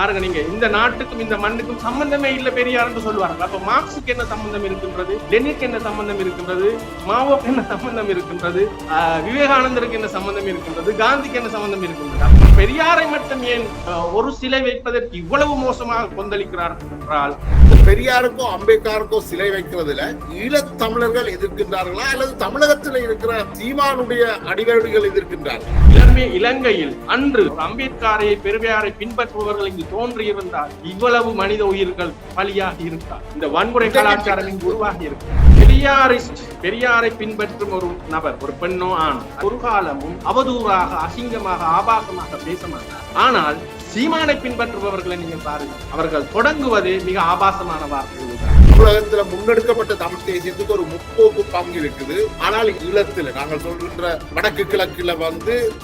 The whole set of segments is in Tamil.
பாருங்க, நீங்க இந்த நாட்டுக்கும் இந்த மண்ணுக்கும் சம்பந்தமே இல்ல பெரியார் சொல்லுவாங்க. அப்ப மார்க்சுக்கு என்ன சம்பந்தம் இருக்கின்றது, லெனினுக்கு என்ன சம்பந்தம் இருக்கின்றது, மாவோக்கு என்ன சம்பந்தம் இருக்கின்றது, விவேகானந்தருக்கு என்ன சம்பந்தம் இருக்கின்றது, காந்திக்கு என்ன சம்பந்தம் இருக்கின்றது? பெரியாரை மட்டும் ஏன் ஒரு சிலை வைப்பதற்கு இவ்வளவு மோசமாக கொந்தளிக்கிறார்கள் என்றால், பெரியாருக்கும் அம்பேத்கருக்கும் சிலை வைக்கிறதுல ஈழத்தமிழர்கள் எதிர்க்கின்றார்களா அல்லது தமிழகத்தில் இருக்கிற சீமானுடைய அடிவருடிகள் எதிர்க்கின்றார்கள்? இலங்கையில் அன்று அம்பேத்கரை பெரியாரை பின்பற்றுபவர்கள் இங்கு தோன்றியிருந்தால் இவ்வளவு மனித உயிர்கள் பலியாகி இருந்தார், இந்த வன்முறை கலாச்சாரம் இங்கு உருவாகி இருக்கு. பெரியாரை பின்பற்றும் ஒரு நபர், ஒரு பெண்ணோ ஆண், ஒரு காலமும் அவதூறாக, அசிங்கமாக, ஆபாசமாக பேச மாட்டார். ஆனால் சீமானை பின்பற்றுபவர்களை நீங்க பாருங்க, அவர்கள் தொடங்குவது மிக ஆபாசமான வார்த்தைகள். தமிழகத்துல முன்னெடுக்கப்பட்ட தமிழ் தேசியத்துக்கு ஒரு முற்போக்கு பங்கு இருக்குது. ஆனால் ஈழத்துல நாங்கள் சொல்கின்ற வடக்கு கிழக்குல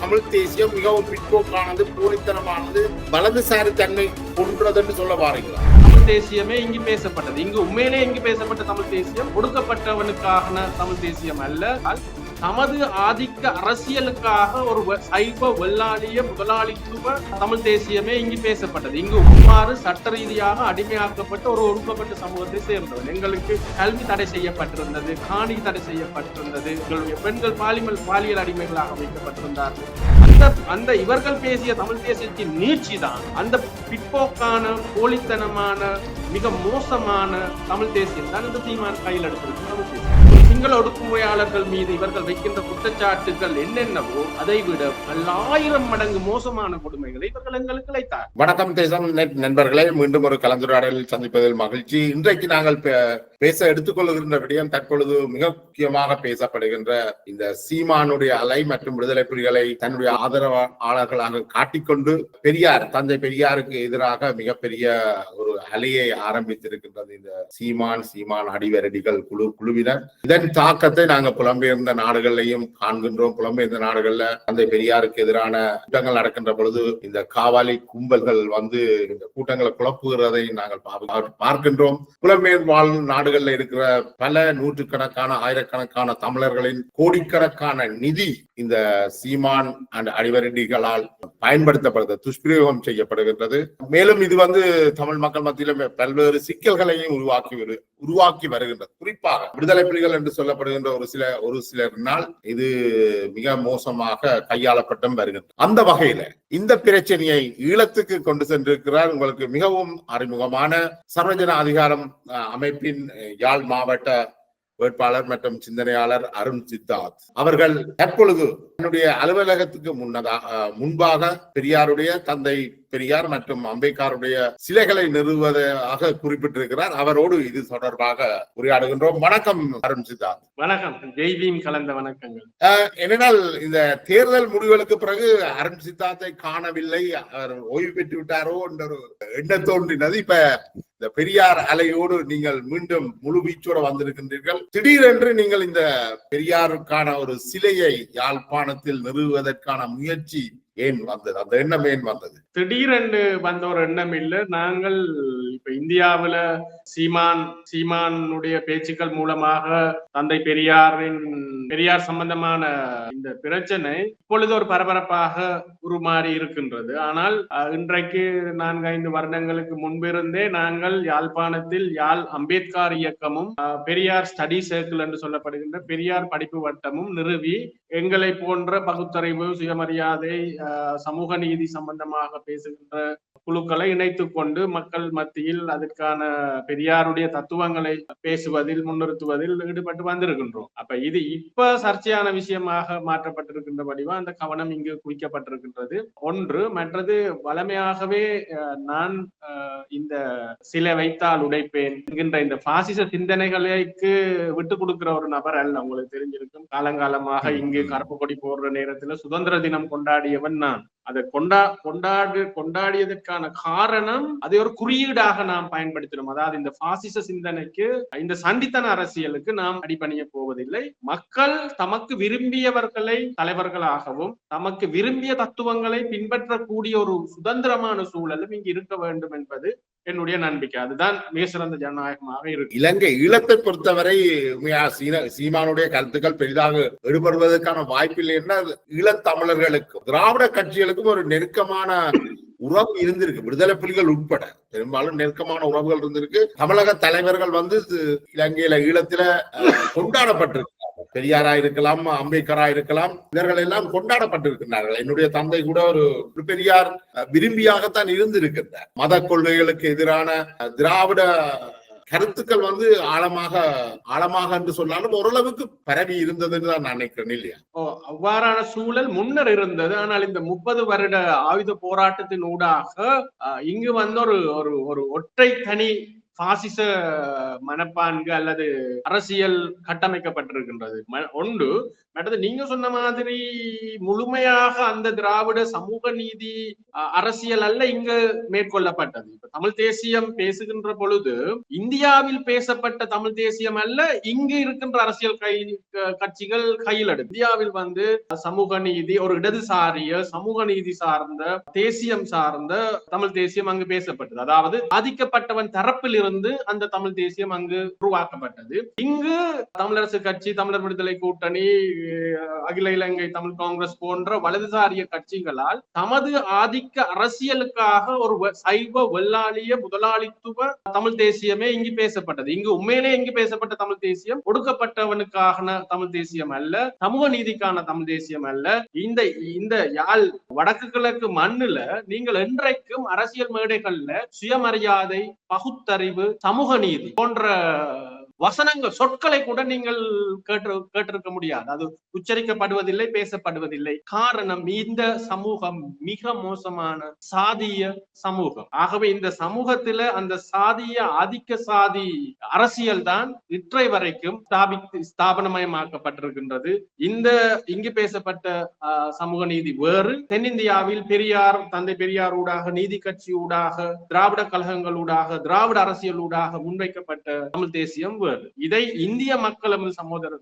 தமிழ் தேசியம் மிகவும் பிற்போக்கானது, போலித்தனமானது, வலதுசாரி தன்மை கொன்றதுன்னு சொல்ல வாரீங்களா? தமிழ் தேசியமே இங்கு பேசப்பட்டது. இங்கு உண்மையிலே இங்கு பேசப்பட்ட தமிழ் தேசியம் ஒடுக்கப்பட்டவனுக்கான தமிழ் தேசியம் அல்ல. தமது ஆதிக்க அரசியலுக்காக ஒரு சைவ வெள்ளாளிய முதலாளித்துவ தமிழ் தேசியமே இங்கு பேசப்பட்டது. இங்கு உமாறு சட்ட ரீதியாக அடிமையாக்கப்பட்ட ஒரு ஒடுக்கப்பட்ட சமூகத்தை சேர்ந்தவர். எங்களுக்கு கல்வி தடை செய்யப்பட்டிருந்தது, காணி தடை செய்யப்பட்டிருந்தது, எங்களுடைய பெண்கள் பாலியல் அடிமைகளாக வைக்கப்பட்டிருந்தார்கள். அந்த இவர்கள் பேசிய தமிழ் தேசியத்தின் நீட்சி தான் அந்த பிற்போக்கான, போலித்தனமான, மிக மோசமான தமிழ் தேசியம் தான் இந்த சீமான் கையில் எடுத்திருக்கு. தமிழ் தேசியம் சிங்கள ஒடுக்குமுறையாளர்கள் மீது இவர்கள் வைக்கின்ற குற்றச்சாட்டுகள் என்னென்னவோ அதை விட 1000 மடங்கு மோசமான கொடுமைகளை இவர்கள் எங்களுக்கு இழைத்தார். வணக்கம் தேசம் நண்பர்களே, மீண்டும் ஒரு கலந்துரையாடலில் சந்திப்பதில் மகிழ்ச்சி. இன்றைக்கு நாங்கள் பேச எடுத்துக்கொள்கின்ற விடயம் தற்பொழுது மிக முக்கியமாக பேசப்படுகின்ற இந்த சீமானுடைய அலை மற்றும் விடுதலை புலிகளை தன்னுடைய ஆதரவாளர்களாக காட்டிக்கொண்டு பெரியார், தந்தை பெரியாருக்கு எதிராக மிகப்பெரிய ஒரு அலையை ஆரம்பித்திருக்கின்றது இந்த சீமான் அடிவரடிகள் குழுவினர். இதன் தாக்கத்தை நாங்கள் புலம்பெயர்ந்த நாடுகளையும் காண்கின்றோம். புலம்பெயர்ந்த நாடுகள்ல தந்தை பெரியாருக்கு எதிரான கூட்டங்கள் நடக்கின்ற பொழுது இந்த காவாலி கும்பல்கள் இந்த கூட்டங்களை குழப்புகிறதை நாங்கள் பார்க்கின்றோம். புலம்பெயர் வாழும் நாடுகள்ல இருக்கிற பல நூற்றுக்கணக்கான, ஆயிரக்கணக்கான தமிழர்களின் கோடிக்கணக்கான நிதி இந்த சீமான் அண்ட் அடிவரடிகளால் பயன்படுத்தப்படுகிறது, துஷ்பிரயோகம் செய்யப்படுகின்றது. மேலும் இது தமிழ் மக்கள் மத்தியில பல்வேறு சிக்கல்களையும் உருவாக்கி வருகின்றது. குறிப்பாக விடுதலை புலிகள் என்று சொல்லப்படுகின்ற ஒரு சிலரினால் இது மிக மோசமாக கையாளப்பட்டும் வருகின்றது. அந்த வகையில இந்த பிரச்சனையை ஈழத்துக்கு கொண்டு சென்றிருக்கிறார் உங்களுக்கு மிகவும் அறிமுகமான சர்வஜன அதிகாரம் அமைப்பின் யாழ் மாவட்ட வேட்பாளர் மற்றும் சிந்தனையாளர் அருண் சித்தார்த் அவர்கள் தற்பொழுது தன்னுடைய அலுவலகத்துக்கு முன்பாக பெரியாருடைய, தந்தை பெரியார் மற்றும் அம்பேத்கருடைய சிலைகளை நிறுவுவதாக குறிப்பிட்டிருக்கிறார். அவரோடு இது தொடர்பாக உரையாடுகின்றோம். வணக்கம் அருண் சித்தார்த். வணக்கம், ஜெய்வீம் கலந்த வணக்கங்கள். ஏனென்றால் இந்த தேர்தல் முடிவுகளுக்கு பிறகு அருண் சித்தார்த்தை காணவில்லை, அவர் ஓய்வு பெற்று விட்டாரோ என்ற ஒரு எண்ணம் தோன்றினது. இப்ப இந்த பெரியார் அலையோடு நீங்கள் மீண்டும் முழு வீச்சோட வந்திருக்கின்றீர்கள். திடீரென்று நீங்கள் இந்த பெரியாருக்கான ஒரு சிலையை யாழ்ப்பாணத்தில் நிறுவுவதற்கான முயற்சி ஏன் வந்தது? அந்த எண்ணம் ஏன் வந்தது? திடீரென்று வந்த ஒரு எண்ணம் இல்லை. நாங்கள் இப்ப இந்தியாவுல சீமானுடைய பேச்சுக்கள் மூலமாக தந்தை பெரியார் சம்பந்தமான இந்த பிரச்சனை இப்பொழுது ஒரு பரபரப்பாக உருமாறி இருக்கின்றது. ஆனால் இன்றைக்கு 4-5 வருடங்களுக்கு முன்பிருந்தே நாங்கள் யாழ்ப்பாணத்தில் யாழ் அம்பேத்கர் இயக்கமும் பெரியார் ஸ்டடி சர்க்கிள் என்று சொல்லப்படுகின்ற பெரியார் படிப்பு வட்டமும் நிறுவி எங்களை போன்ற பகுத்தறிவு, சுயமரியாதை, சமூக நீதி சம்பந்தமாக பேசுகின்ற குழுக்களை இணைத்துக் கொண்டு மக்கள் மத்தியில் அதற்கான பெரியாருடைய தத்துவங்களை பேசுவதில், முன்னிறுத்துவதில் ஈடுபட்டு வந்திருக்கின்றோம். அப்ப இது இப்ப சர்ச்சையான விஷயமாக மாற்றப்பட்டிருக்கின்ற வடிவா அந்த கவனம் இங்கு குவிக்கப்பட்டிருக்கின்றது. ஒன்று. மற்றது, வளமையாகவே நான் இந்த சிலை வைத்தால் உடைப்பேன் என்கின்ற இந்த பாசிச சிந்தனைகளுக்கு விட்டு கொடுக்கிற ஒரு நபர் அல்ல. உங்களுக்கு தெரிஞ்சிருக்கும், காலங்காலமாக இங்கு கருப்பு கொடி போடுற நேரத்துல சுதந்திர தினம் கொண்டாடியவன் நான். அதை கொண்டாடியதற்கான காரணம் அதை ஒரு குறியீடாக நாம் பயன்படுத்தினோம். அதாவது இந்த பாசிச சிந்தனைக்கு, இந்த சண்டித்தன அரசியலுக்கு நாம் அடிபணிய போவதில்லை. மக்கள் தமக்கு விரும்பியவர்களை தலைவர்களாகவும் தமக்கு விரும்பிய தத்துவங்களை பின்பற்றக்கூடிய ஒரு சுதந்திரமான சூழலும் இங்கு இருக்க வேண்டும் என்பது என்னுடைய நம்பிக்கை. அதுதான் மிக சிறந்த ஜனநாயகமாக இருக்கு. இலங்கை ஈழத்தை பொறுத்தவரை சீமானுடைய கருத்துக்கள் பெரிதாக எடுபடுவதற்கான வாய்ப்பில்லை என்ற ஈழத்தமிழர்களுக்கும் திராவிட கட்சிகளுக்கும் ஒரு நெருக்கமான உறவு இருந்திருக்கு, விடுதலை புலிகள் உட்பட பெரும்பாலும் நெருக்கமான உறவுகள் இருந்திருக்கு. தமிழக தலைவர்கள் வந்து இலங்கையில ஈழத்தில கொண்டாடப்பட்டிருக்கு. பெரியாரா இருக்கலாம், அம்பேத்கரா இருக்கலாம், இவர்கள் எல்லாம் கொண்டாடப்பட்டிருக்கிறார்கள். என்னுடைய தந்தை கூட ஒரு பெரியார் விரும்பியாகத்தான் இருந்திருக்கின்றார். மத கொள்கைகளுக்கு எதிரான திராவிட கருத்துக்கள் வந்து ஆழமாக என்று சொன்னாலும் ஓரளவுக்கு பரவி இருந்ததுன்னு தான் நான் நினைக்கிறேன் இல்லையா? அவ்வாறான சூழல் முன்னர் இருந்தது. ஆனால் இந்த 30 வருட ஆயுத போராட்டத்தின் ஊடாக இங்கு வந்து ஒரு ஒற்றை தனி பாசிச மனப்பான்கு அல்லது அரசியல் கட்டமைக்கப்பட்டிருக்கின்றது ஒன்று. மற்றது நீங்க சொன்ன மாதிரி முழுமையாக அந்த திராவிட சமூக நீதி அரசியல் அல்ல இங்கு மேற்கொள்ளப்பட்டது. இப்ப தமிழ் தேசியம் பேசுகின்ற பொழுது இந்தியாவில் பேசப்பட்ட தமிழ் தேசியம் அல்ல இங்கு இருக்கின்ற அரசியல் கட்சிகள் கையில் எடுத்து இந்தியாவில் வந்து சமூக நீதி, ஒரு இடதுசாரிய சமூக நீதி சார்ந்த தேசியம் சார்ந்த தமிழ் தேசியம் அங்கு பேசப்பட்டது. அதாவது பாதிக்கப்பட்டவன் தரப்பில் இருந்து அந்த தமிழ் தேசியம் அங்கு உருவாக்கப்பட்டது. இங்கு தமிழரசு கட்சி, தமிழர் விடுதலை கூட்டணி, அகில இலங்கை தமிழ் காங்கிரஸ் போன்ற வலதுசாரிய கட்சிகளால் தமது ஆதிக்க அரசியலுக்காக ஒரு சைவ வெள்ளாளிய முதலாளித்துவ தமிழ் தேசியமே இங்கு பேசப்பட்டது. இங்கு உண்மையிலே இங்கு பேசப்பட்ட தமிழ் தேசியம் ஒடுக்கப்பட்டவனுக்கான தமிழ் தேசியம் அல்ல, சமூக நீதிக்கான தமிழ் தேசியம் அல்ல. இந்த யாழ் வடக்கு கிழக்கு மண்ணுல நீங்கள் என்றைக்கும் அரசியல் மேடைகள்ல சுயமரியாதை, பகுத்தறிவு, சமூக நீதி போன்ற வசனங்கள், சொற்களை கூட நீங்கள் கேட்டிருக்க முடியாது. அது உச்சரிக்கப்படுவதில்லை, பேசப்படுவதில்லை. காரணம், இந்த சமூகம் மிக மோசமான சாதிய சமூகம். ஆகவே இந்த சமூகத்தில அந்த சாதிய ஆதிக்க சாதி அரசியல் தான் இற்றை வரைக்கும் ஸ்தாபனமயமாக்கப்பட்டிருக்கின்றது. இங்கு பேசப்பட்ட சமூக நீதி வேறு. தென்னிந்தியாவில் பெரியார், தந்தை பெரியார் ஊடாக, நீதி கட்சி ஊடாக, திராவிட கழகங்கள் ஊடாக, திராவிட அரசியல் ஊடாக முன்வைக்கப்பட்ட தமிழ் தேசியம் வேறு. இதை இந்திய மக்கள்,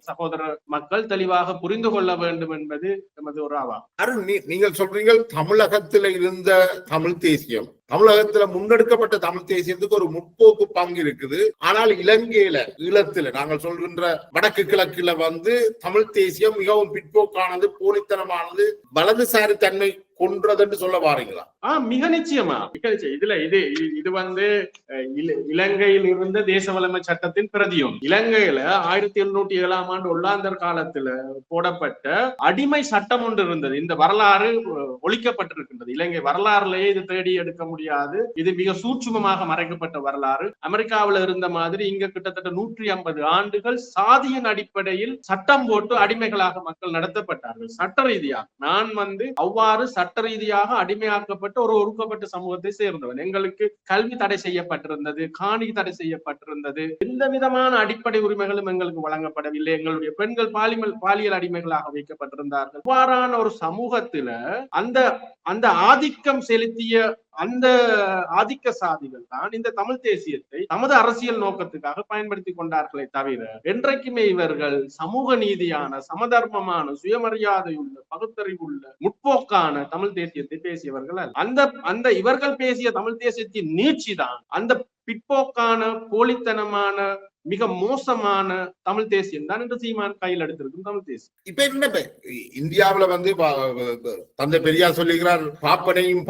சகோதர மக்கள் தெளிவாக புரிந்து கொள்ள வேண்டும் என்பது நமது ஒரு ஆவாம். அருண், நீங்கள் சொல்றீங்க தமிழகத்தில் இருந்த தமிழ் தேசியம், தமிழகத்துல முன்னெடுக்கப்பட்ட தமிழ் தேசியத்துக்கு ஒரு முற்போக்கு பங்கு இருக்குது. ஆனால் இலங்கையில, ஈழத்துல நாங்கள் சொல்கின்ற வடக்கு கிழக்குல வந்து தமிழ் தேசியம் மிகவும் பிற்போக்கானது, போலித்தனமானது, வலதுசாரி தன்மை கொன்றதுன்னு சொல்ல வாரீங்களா? மிக நிச்சயமா. இது வந்து இலங்கையில் இருந்த தேச வளமை சட்டத்தின் பிரதியும். இலங்கையில 1707 ஒல்லாந்தர் காலத்துல போடப்பட்ட அடிமை சட்டம் ஒன்று இருந்தது. இந்த வரலாறு ஒழிக்கப்பட்டிருக்கின்றது. இலங்கை வரலாறுலயே இது தேடி எடுக்க முடியாது. இது மிக சூட்சுமமாக மறைக்கப்பட்ட வரலாறு. அமெரிக்காவில இருந்த மாதிரி இங்க கிட்டத்தட்ட 150 ஆண்டுகள் சாதியின் அடிப்படையில் சட்டம் போட்டு அடிமைகளாக மக்கள் நடத்தப்பட்டார்கள். சட்ட ரீதியாக நான் வந்து அவ்வாறு சட்ட ரீதியாக அடிமையாக்கப்பட்ட ஒரு ஒடுக்கப்பட்ட சமூகத்தை சேர்ந்தவன். எங்களுக்கு கல்வி தடை செய்யப்பட்டிருந்தது, காணி தடை செய்யப்பட்டிருந்தது, எந்த விதமான அடிப்படை உரிமைகளும் எங்களுக்கு வழங்கப்படவில்லை. எங்களுடைய பெண்கள் பாலியல் அடிமைகளாக வைக்கப்பட்டிருந்தார்கள். இவ்வாறான ஒரு சமூகத்துல அந்த ஆதிக்கம் செலுத்திய அந்த ஆதிக்க சாதிகள் தான் இந்த தமிழ் தேசியத்தை தமது அரசியல் நோக்கத்துக்காக பயன்படுத்தி கொண்டார்களே தவிர என்றைக்குமே இவர்கள் சமூக நீதியான, சமதர்மமான, சுயமரியாதையுள்ள, பகுத்தறிவுள்ள, முற்போக்கான தமிழ் தேசியத்தை பேசியவர்கள் அல்ல. அந்த இவர்கள் பேசிய தமிழ் தேசியத்தின் நீட்சி தான் அந்த பிற்போக்கான, போலித்தனமான, மிக மோசமான தமிழ் தேசியம் தான் என்று சீமான் கையில் எடுத்திருக்கும் தமிழ் தேசியம். இப்ப என்ன இந்தியாவில வந்து தந்தை பெரியார் சொல்லுகிறார், பாம்பையும்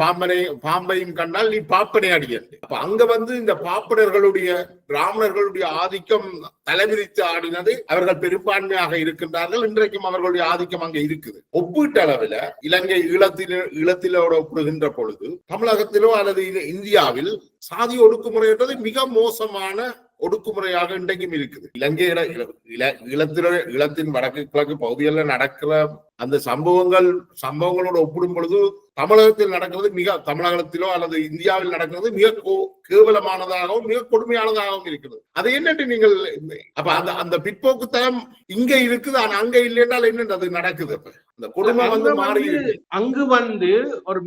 கண்டால் நீ பாப்பனை அடியன். அப்ப அங்க வந்து இந்த பாப்பனர்களுடைய, பிராமணர்களுடைய ஆதிக்கம் தலைவிரித்து ஆடினது. அவர்கள் பெரும்பான்மையாக இருக்கின்றார்கள். இன்றைக்கும் அவர்களுடைய ஆதிக்கம் அங்க இருக்குது. ஒப்பீட்டு அளவில் இலங்கை ஈழத்திலோட ஒப்பிடுகின்ற பொழுது தமிழகத்திலோ அல்லது இந்தியாவில் சாதி ஒடுக்குமுறை என்றது மிக மோசமான ஒடுக்குமுறையாக இன்றைக்கும் இருக்குது. இலங்கையில ஈழத்தின் வடக்கு கிழக்கு பகுதிகளில் நடக்கிற அந்த சம்பவங்களோட ஒப்பிடும் பொழுது தமிழகத்தில் நடக்கிறது தமிழகத்திலோ அல்லது இந்தியாவில் நடக்கிறது மிக கேவலமானதாகவும் மிக கொடுமையானதாகவும் இருக்கிறது. அது என்னட்டு நீங்கள் அப்ப அந்த பிற்போக்குத்தனம் இங்க இருக்குது, ஆனா அங்க இல்லைன்றால் என்னது நடக்குது? அப்ப அந்த கொடுமை வந்து மாறி அங்கு வந்து ஒரு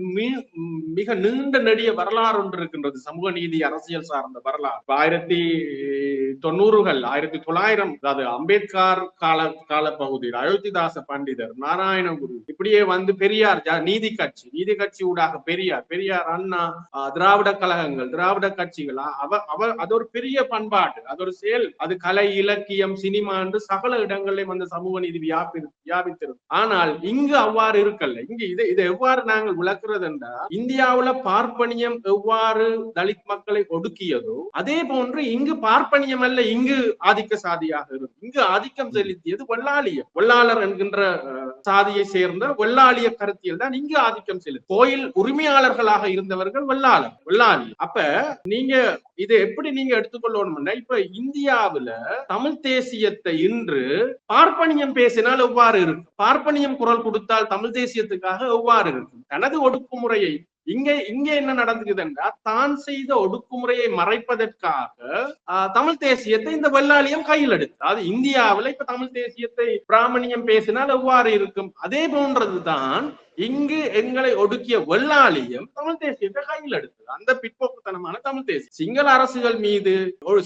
மிக நீண்ட நெடிய வரலாறு ஒன்று இருக்கின்றது. சமூக நீதி அரசியல் சார்ந்த வரலாறு 1990கள் 1900, அதாவது அம்பேத்கர் கால பகுதியில் அயோத்திதாச பண்டிதர், நாராயணகுரு, இப்படியே வந்து பெரியார் நீதி கட்சி ஊடாக பெரியார் அண்ணா, திராவிட கழகங்கள், திராவிட கட்சிகள், அது ஒரு பெரிய பண்பாடு, அது ஒரு செயல், அது கலை, இலக்கியம், சினிமா என்று சகல இடங்களிலும் அந்த சமூக நீதி வியாபித்திருக்கும். ஆனால் இங்கு அவ்வாறு இருக்கல்ல. இங்கு இதை எவ்வாறு நாங்கள் விளக்குறது என்றால், இந்தியாவுல பார்ப்பனியம் எவ்வாறு தலித் மக்களை ஒடுக்கியதோ அதே போன்று இங்கு பார்ப்பனியம் அல்ல, இங்கு ஆதிக்க சாதியாக இருக்கும். இங்கு ஆதிக்கம் செலுத்தியது வெள்ளாளியம். வெள்ளாளர் என்கின்ற சாதியை சேர்ந்த வெள்ளாளிய கருத்தியல் தான் இங்கு ஆதிக்கம் செலுத்தும். கோயில் உரிமையாளர்களாக இருந்தவர்கள் வெள்ளாளி. அப்ப நீங்க இதை எப்படி நீங்க எடுத்துக்கொள்ளணும்னா, இப்ப இந்தியாவுல தமிழ் தேசியத்தை இன்று பார்ப்பனியம் பேசினால் எவ்வாறு இருக்கும், பார்ப்பனியம் குரல் கொடுத்தால் தமிழ் தேசியத்துக்காக எவ்வாறு இருக்கும்? தனது ஒடுக்குமுறையை இங்க என்ன நடந்துக்குது என்றால், தான் செய்த ஒடுக்குமுறையை மறைப்பதற்காக தமிழ் தேசியத்தை இந்த வெள்ளாளியம் கையில் எடுத்து, அது இந்தியாவில் இப்ப தமிழ் தேசியத்தை பிராமணியம் பேசினால் எவ்வாறு இருக்கும், அதே போன்றதுதான் இங்கு எங்களை ஒடுக்கிய வெள்ளாளியம் தமிழ் தேசியத்தை கையில் எடுத்தது. அந்த பிற்போக்குத்தனமான தமிழ் தேசியம் சிங்கள அரசுகள் மீது,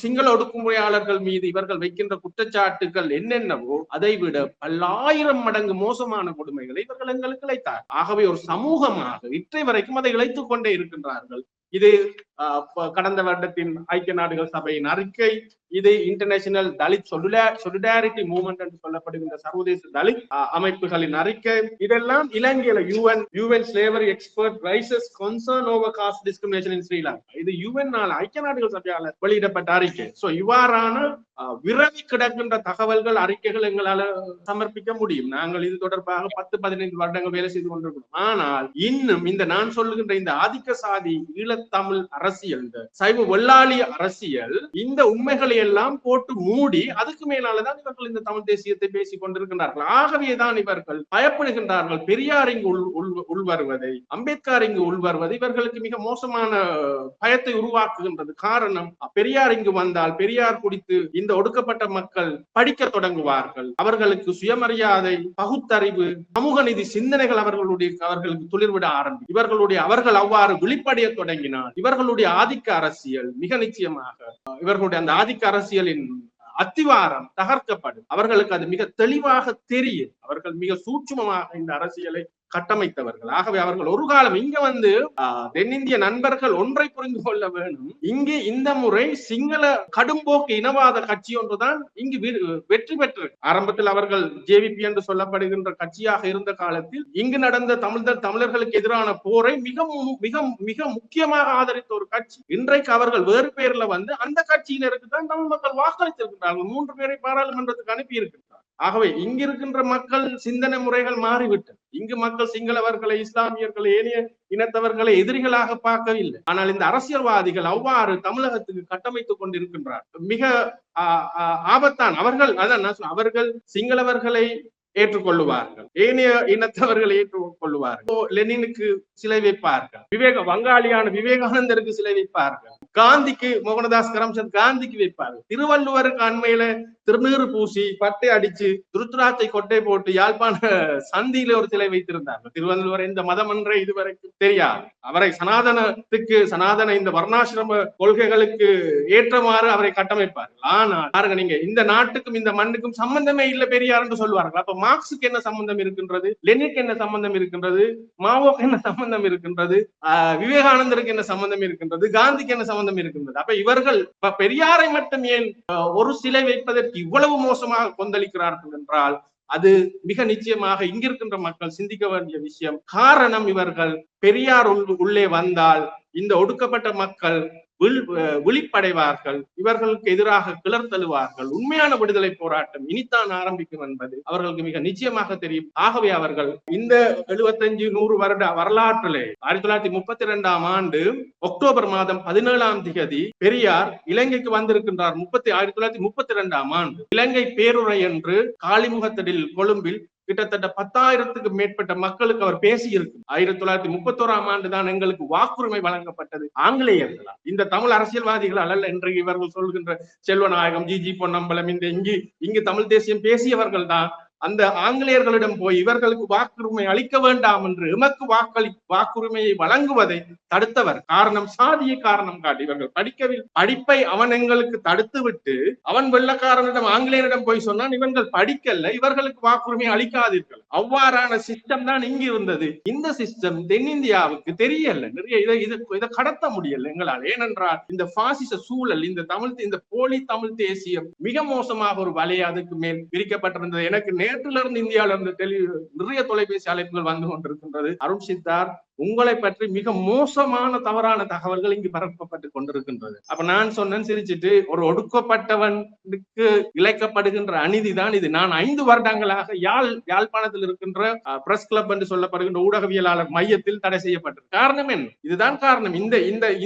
சிங்கள ஒடுக்குமுறையாளர்கள் மீது இவர்கள் வைக்கின்ற குற்றச்சாட்டுகள் என்னென்னவோ அதை விட பல்லாயிரம் மடங்கு மோசமான கொடுமைகளை இவர்கள் எங்களுக்கு இழைத்தார். ஆகவே ஒரு சமூகமாக இற்றை வரைக்கும் அதை இழைத்துக் கொண்டே இருக்கின்றார்கள். இது கடந்த வருடத்தின் ஐக்கிய நாடுகள் சபையின் அறிக்கை, இது இன்டர்நேஷனல் தலித் சொலிடாரிட்டி மூவ்மெண்ட் என்று சொல்லப்படுகின்ற சர்வதேச தலித் அமைப்புகளின் அறிக்கை. இதெல்லாம் இலங்கையில UN slavery expert rises concern over cost discrimination இன் ஸ்ரீலங்கா, இது யூஎன் ஐக்கிய நாடுகள் சபையால் வெளியிடப்பட்ட அறிக்கை. சோ இவ்வாறான விரவி கிடக்கின்ற தகவல்கள், அறிக்கைகள் எங்களால சமர்ப்பிக்க முடியும். நாங்கள் இது தொடர்பாக 10-15 வருடங்கள் வேலை செய்து கொண்டிருக்கிறோம். ஆனால் இன்னும் இந்த நான் சொல்லுகின்ற இந்த ஆதிக்க சாதி ஈழத்தமிழ் அரசியல், இந்த சைவ வெள்ளாளி அரசியல் இந்த உண்மைகளை எல்லாம் போட்டு மூடி அதுக்கு மேலாலதான் இவர்கள் இந்த தமிழ் தேசியத்தை பேசிக் கொண்டிருக்கின்றார்கள். ஆகவேதான் இவர்கள் பயப்படுகின்றார்கள். பெரியார் இங்கு உள்வருவதை, அம்பேத்கர் இங்கு உள்வருவதை இவர்களுக்கு மிக மோசமான பயத்தை உருவாக்குகின்றது. காரணம், பெரியார் இங்கு வந்தால் பெரியார் குறித்து இந்த ஒடுக்கப்பட்ட மக்கள் படிக்க தொடங்குவார்கள். அவர்களுக்கு சுயமரியாதை, பகுத்தறிவு, சமூக நீதி சிந்தனைகள் அவர்களுக்கு துளிர்விட ஆரம்பிக்கும். அவர்கள் அவ்வாறு வெளிப்படைய தொடங்கினால் இவர்களுடைய ஆதிக்க அரசியல் மிக நிச்சயமாக, இவர்களுடைய அந்த ஆதிக்க அரசியலின் அத்திவாரம் தகர்க்கப்படும். அவர்களுக்கு அது மிக தெளிவாக தெரியும். அவர்கள் மிக சூட்சுமமாக இந்த அரசியலை கட்டமைத்தவர்கள். ஆகவே அவர்கள் ஒரு காலம் இங்க வந்து தென்னிந்திய நண்பர்கள் ஒன்றை புரிந்து கொள்ள வேண்டும். இங்கு இந்த முறை சிங்கள கடும்போக்கு இனவாத கட்சி ஒன்றுதான் இங்கு வெற்றி பெற்று, ஆரம்பத்தில் அவர்கள் ஜேவிபி என்று சொல்லப்படுகின்ற கட்சியாக இருந்த காலத்தில் இங்கு நடந்த தமிழர்களுக்கு எதிரான போரை மிக மிக மிக முக்கியமாக ஆதரித்த ஒரு கட்சி. இன்றைக்கு அவர்கள் வேறு பேர்ல வந்து அந்த கட்சியினருக்கு தான் தமிழ் மக்கள் வாக்களித்திருக்கிறார்கள். 3 பேரை பாராளுமன்றத்துக்கு அனுப்பி இருக்கிறார். ஆகவே இங்கிருக்கின்ற மக்கள் சிந்தனை முறைகள் மாறிவிட்டது. இங்கு மக்கள் சிங்களவர்களை, இஸ்லாமியர்களை, ஏனைய இனத்தவர்களை எதிரிகளாக பார்க்கவில்லை. ஆனால் இந்த அரசியல்வாதிகள் அவ்வாறு தமிழகத்துக்கு கட்டமைத்துக் கொண்டிருக்கின்றார். மிக ஆபத்தான். அவர்கள் சிங்களவர்களை ஏற்றுக்கொள்ளுவார்கள், ஏனைய இனத்தவர்களை ஏற்றுக்கொள்ளுவார்கள். லெனினுக்கு சிலை வைப்பார்கள், வங்காளியான விவேகானந்தருக்கு சிலை வைப்பார்கள், காந்திக்கு, மோகனதாஸ் கரம்சந்த் காந்திக்கு வைப்பார்கள். திருவள்ளுவருக்கு அண்மையில திருநீறு பூசி பட்டை அடிச்சு துருத்ராட்சை கொட்டை போட்டு யாழ்ப்பாண சந்தியில ஒரு சிலை வைத்திருந்தார்கள். திருவள்ளுவர் இந்த மதம் என்ற இதுவரைக்கும் தெரியாது. அவரை சனாதன இந்த வர்ணாசிரம கொள்கைகளுக்கு ஏற்றமாறு அவரை கட்டமைப்பார்கள். ஆனால் பாருங்க, நீங்க இந்த நாட்டுக்கும் இந்த மண்ணுக்கும் சம்பந்தமே இல்லை பெரியார் என்று சொல்வார்கள். அப்ப மார்க்சுக்கு என்ன சம்பந்தம் இருக்கின்றது, லெனினுக்கு என்ன சம்பந்தம் இருக்கின்றது, மாவோக்கு என்ன சம்பந்தம் இருக்கின்றது, விவேகானந்தருக்கு என்ன சம்பந்தம் இருக்கின்றது, காந்திக்கு என்ன சம்பந்தம் இருக்கின்றது? அப்ப இவர்கள் பெரியாரை மட்டும் ஏன் ஒரு சிலை வைப்பதற்கு இவ்வளவு மோசமாக கொந்தளிக்கிறார்கள் என்றால் அது மிக நிச்சயமாக இங்கிருக்கின்ற மக்கள் சிந்திக்க வேண்டிய விஷயம். காரணம், இவர்கள் பெரியார் உள்ளே வந்தால் இந்த ஒடுக்கப்பட்ட மக்கள் விழிப்படைவார்கள், இவர்களுக்கு எதிராக கிளர்த்தெழுவார்கள். உண்மையான விடுதலை போராட்டம் இனித்தான் ஆரம்பிக்கும் என்பது அவர்களுக்கு மிக நிச்சயமாக தெரியும். ஆகவே அவர்கள் இந்த 75-100 வருட வரலாற்றிலே 1932ஆம் ஆண்டு அக்டோபர் மாதம் 17ஆம் தேதி பெரியார் இலங்கைக்கு வந்திருக்கின்றார். 1932ஆம் ஆண்டு இலங்கை பேருரை என்று காளிமுகத்திடல் கொழும்பில் கிட்டத்தட்ட 10,000க்கு மேற்பட்ட மக்களுக்கு அவர் பேசியிருக்கு. 1931ஆம் ஆண்டு தான் எங்களுக்கு வாக்குரிமை வழங்கப்பட்டது ஆங்கிலேயர்களால், இந்த தமிழ் அரசியல்வாதிகளால் அல்ல. இன்றைக்கு இவர்கள் சொல்கின்ற செல்வநாயகம், ஜி பொன்னம்பலம், இங்கு தமிழ் தேசியம் பேசியவர்கள் தான் அந்த ஆங்கிலேயர்களிடம் போய் இவர்களுக்கு வாக்குரிமை அளிக்க வேண்டாம் என்று எமக்கு வாக்குரிமையை வழங்குவதை தடுத்தவர். காரணம், சாதியை காரணம் காட்டி இவர்கள் படிக்கவில்லை. படிப்பை அவன் எங்களுக்கு தடுத்து விட்டு அவன் வெள்ளக்காரனிடம், ஆங்கிலேயரிடம் போய் சொன்னான், இவர்கள் படிக்கல, இவர்களுக்கு வாக்குரிமை அளிக்காதீர்கள். அவ்வாறான சிஸ்டம் தான் இங்கு இருந்தது. இந்த சிஸ்டம் தென்னிந்தியாவுக்கு தெரியல. நிறைய இதை கடத்த முடியல எங்களால். ஏனென்றால் இந்த பாசிச சூழல், இந்த போலி தமிழ் தேசியம் மிக மோசமாக ஒரு வலையை அதுக்கு மேல் விரிக்கப்பட்டிருந்தது. எனக்கு நேற்றிலிருந்து இந்தியாவில இருந்து நிறைய தொலைபேசி அழைப்புகள் வந்து கொண்டிருக்கின்றது. அருண் சித்தார், உங்களை பற்றி மிக மோசமான தவறான தகவல்கள் இங்கு பரப்பப்பட்டு கொண்டிருக்கின்றது. அப்ப நான் சொன்னேன் சிரிச்சிட்டு, ஒரு ஒடுக்கப்பட்டவனுக்கு இழைக்கப்படுகின்ற அநீதிதான் இது. நான் 5 வருடங்களாக யாழ்ப்பாணத்தில் இருக்கின்ற பிரஸ் கிளப் என்று சொல்லப்படுகின்ற ஊடகவியலாளர் மையத்தில் தடை செய்யப்பட்டது. காரணம் என்ன? இதுதான் காரணம்.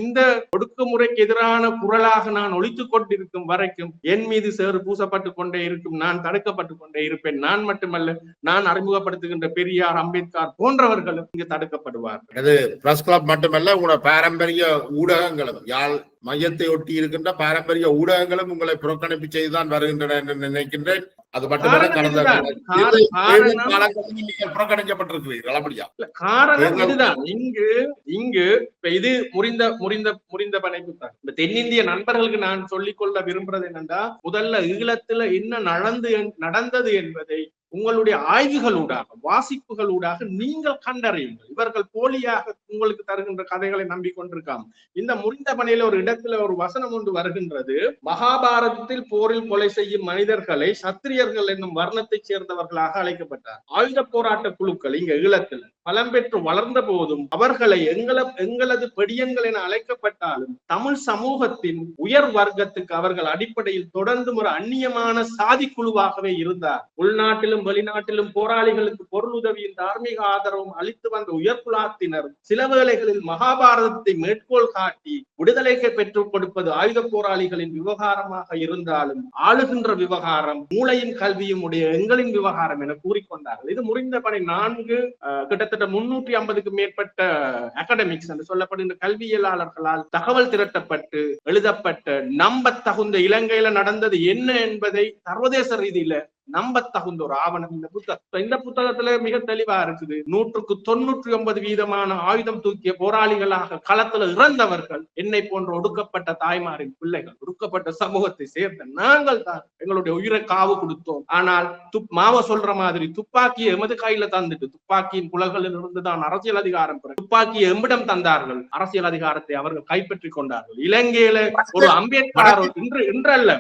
இந்த ஒடுக்குமுறைக்கு எதிரான குரலாக நான் ஒலித்துக் கொண்டிருக்கும் வரைக்கும் என் மீது சேறு பூசப்பட்டு கொண்டே இருக்கும், நான் தடுக்கப்பட்டு கொண்டே இருப்பேன். நான் மட்டுமல்ல, நான் அறிமுகப்படுத்துகின்ற பெரியார், அம்பேத்கர் போன்றவர்களும் இங்கு தடுக்கப்படுவார். அது பிரஸ் கிளப் மட்டுமல்ல, உங்களோட பாரம்பரிய ஊடகங்களும், யாழ் மையத்தை ஒட்டி இருக்கின்ற பாரம்பரிய ஊடகங்களும் உங்களை புறக்கணிப்பு செய்துதான் வருகின்றன என்று நினைக்கின்றேன். அது மட்டுமல்ல, கடந்த நீங்கள் புறக்கணிக்கப்பட்டிருக்கிறீர்கள். அப்படியா? காரணம் இதுதான். இங்கு இது முறிந்த பணிப்பு தான். இந்த தென்னிந்திய நண்பர்களுக்கு நான் சொல்லிக்கொள்ள விரும்புறது என்னன்னா, முதல்ல ஈழத்துல என்ன நடந்தது என்பதை உங்களுடைய ஆய்வுகளூடாக, வாசிப்புகளூடாக நீங்கள் கண்டறியுங்கள். இவர்கள் போலியாக உங்களுக்கு தருகின்ற கதைகளை நம்பிக்கொண்டிருக்காம. இந்த முறிந்த பணியில ஒரு இடத்துல ஒரு வசனம் ஒன்று வருகின்றது. மகாபாரதத்தில் போரில் கொலை செய்யும் மனிதர்களை சத்திரியர்கள் என்னும் வர்ணத்தை சேர்ந்தவர்களாக அழைக்கப்பட்டார். ஆயுத போராட்ட குழுக்கள் இங்க ஈழத்தில் பலம் பெற்று வளர்ந்த போதும் அவர்களை எங்களது பெடியன்கள் என அழைக்கப்பட்டாலும் தமிழ் சமூகத்தின் உயர் வர்க்கத்துக்கு அவர்கள் அடிப்படையில் தொடர்ந்து ஒரு அந்நியமான சாதி குழுவாகவே இருந்தார். உள்நாட்டிலும் வெளிநாட்டிலும் போராளிகளுக்கு பொருளுதவியும் தார்மீக ஆதரவும் அளித்து வந்த உயர்குலாத்தினர் சில வேளைகளில் மகாபாரதத்தை மேற்கோள் காட்டி விடுதலைக்கு பெற்றுக் கொடுப்பது ஆயுத போராளிகளின் விவகாரமாக இருந்தாலும் ஆளுகின்ற விவகாரம் மூளையின் கல்வியும் உடைய எங்களின் விவகாரம் என கூறிக்கொண்டார்கள். இது முறிந்த பணி 4 கிட்டத்தட்ட 350க்கு மேற்பட்ட அகாடமிக்ஸ் என்று சொல்லப்படுகின்ற கல்வியலாளர்களால் தகவல் திரட்டப்பட்டு எழுதப்பட்ட நம்ப தகுந்த இலங்கையில நடந்தது என்ன என்பதை சர்வதேச ரீதியில நம்ப தகுந்த ஒரு ஆவணம் இந்த புத்தகம். இந்த புத்தகத்துல மிக தெளிவா இருக்குது. 100க்கு 99% ஆயுதம் தூக்கிய போராளிகளாக களத்துல இறந்தவர்கள் என்னை போன்ற ஒடுக்கப்பட்ட தாய்மாரின் பிள்ளைகள், ஒடுக்கப்பட்ட சமூகத்தை சேர்ந்த நாங்கள் தான் எங்களுடைய உயிரை காவு கொடுத்தோம். ஆனால் மாவ சொல்ற மாதிரி துப்பாக்கியை எமது கையில தந்துட்டு துப்பாக்கியின் புலகளில் இருந்துதான் அரசியல் அதிகாரம் பெற துப்பாக்கியை எம்மிடம் தந்தார்கள். அரசியல் அதிகாரத்தை அவர்கள் கைப்பற்றி கொண்டார்கள். இலங்கையில ஒரு அம்பேத்கர் இன்றல்ல,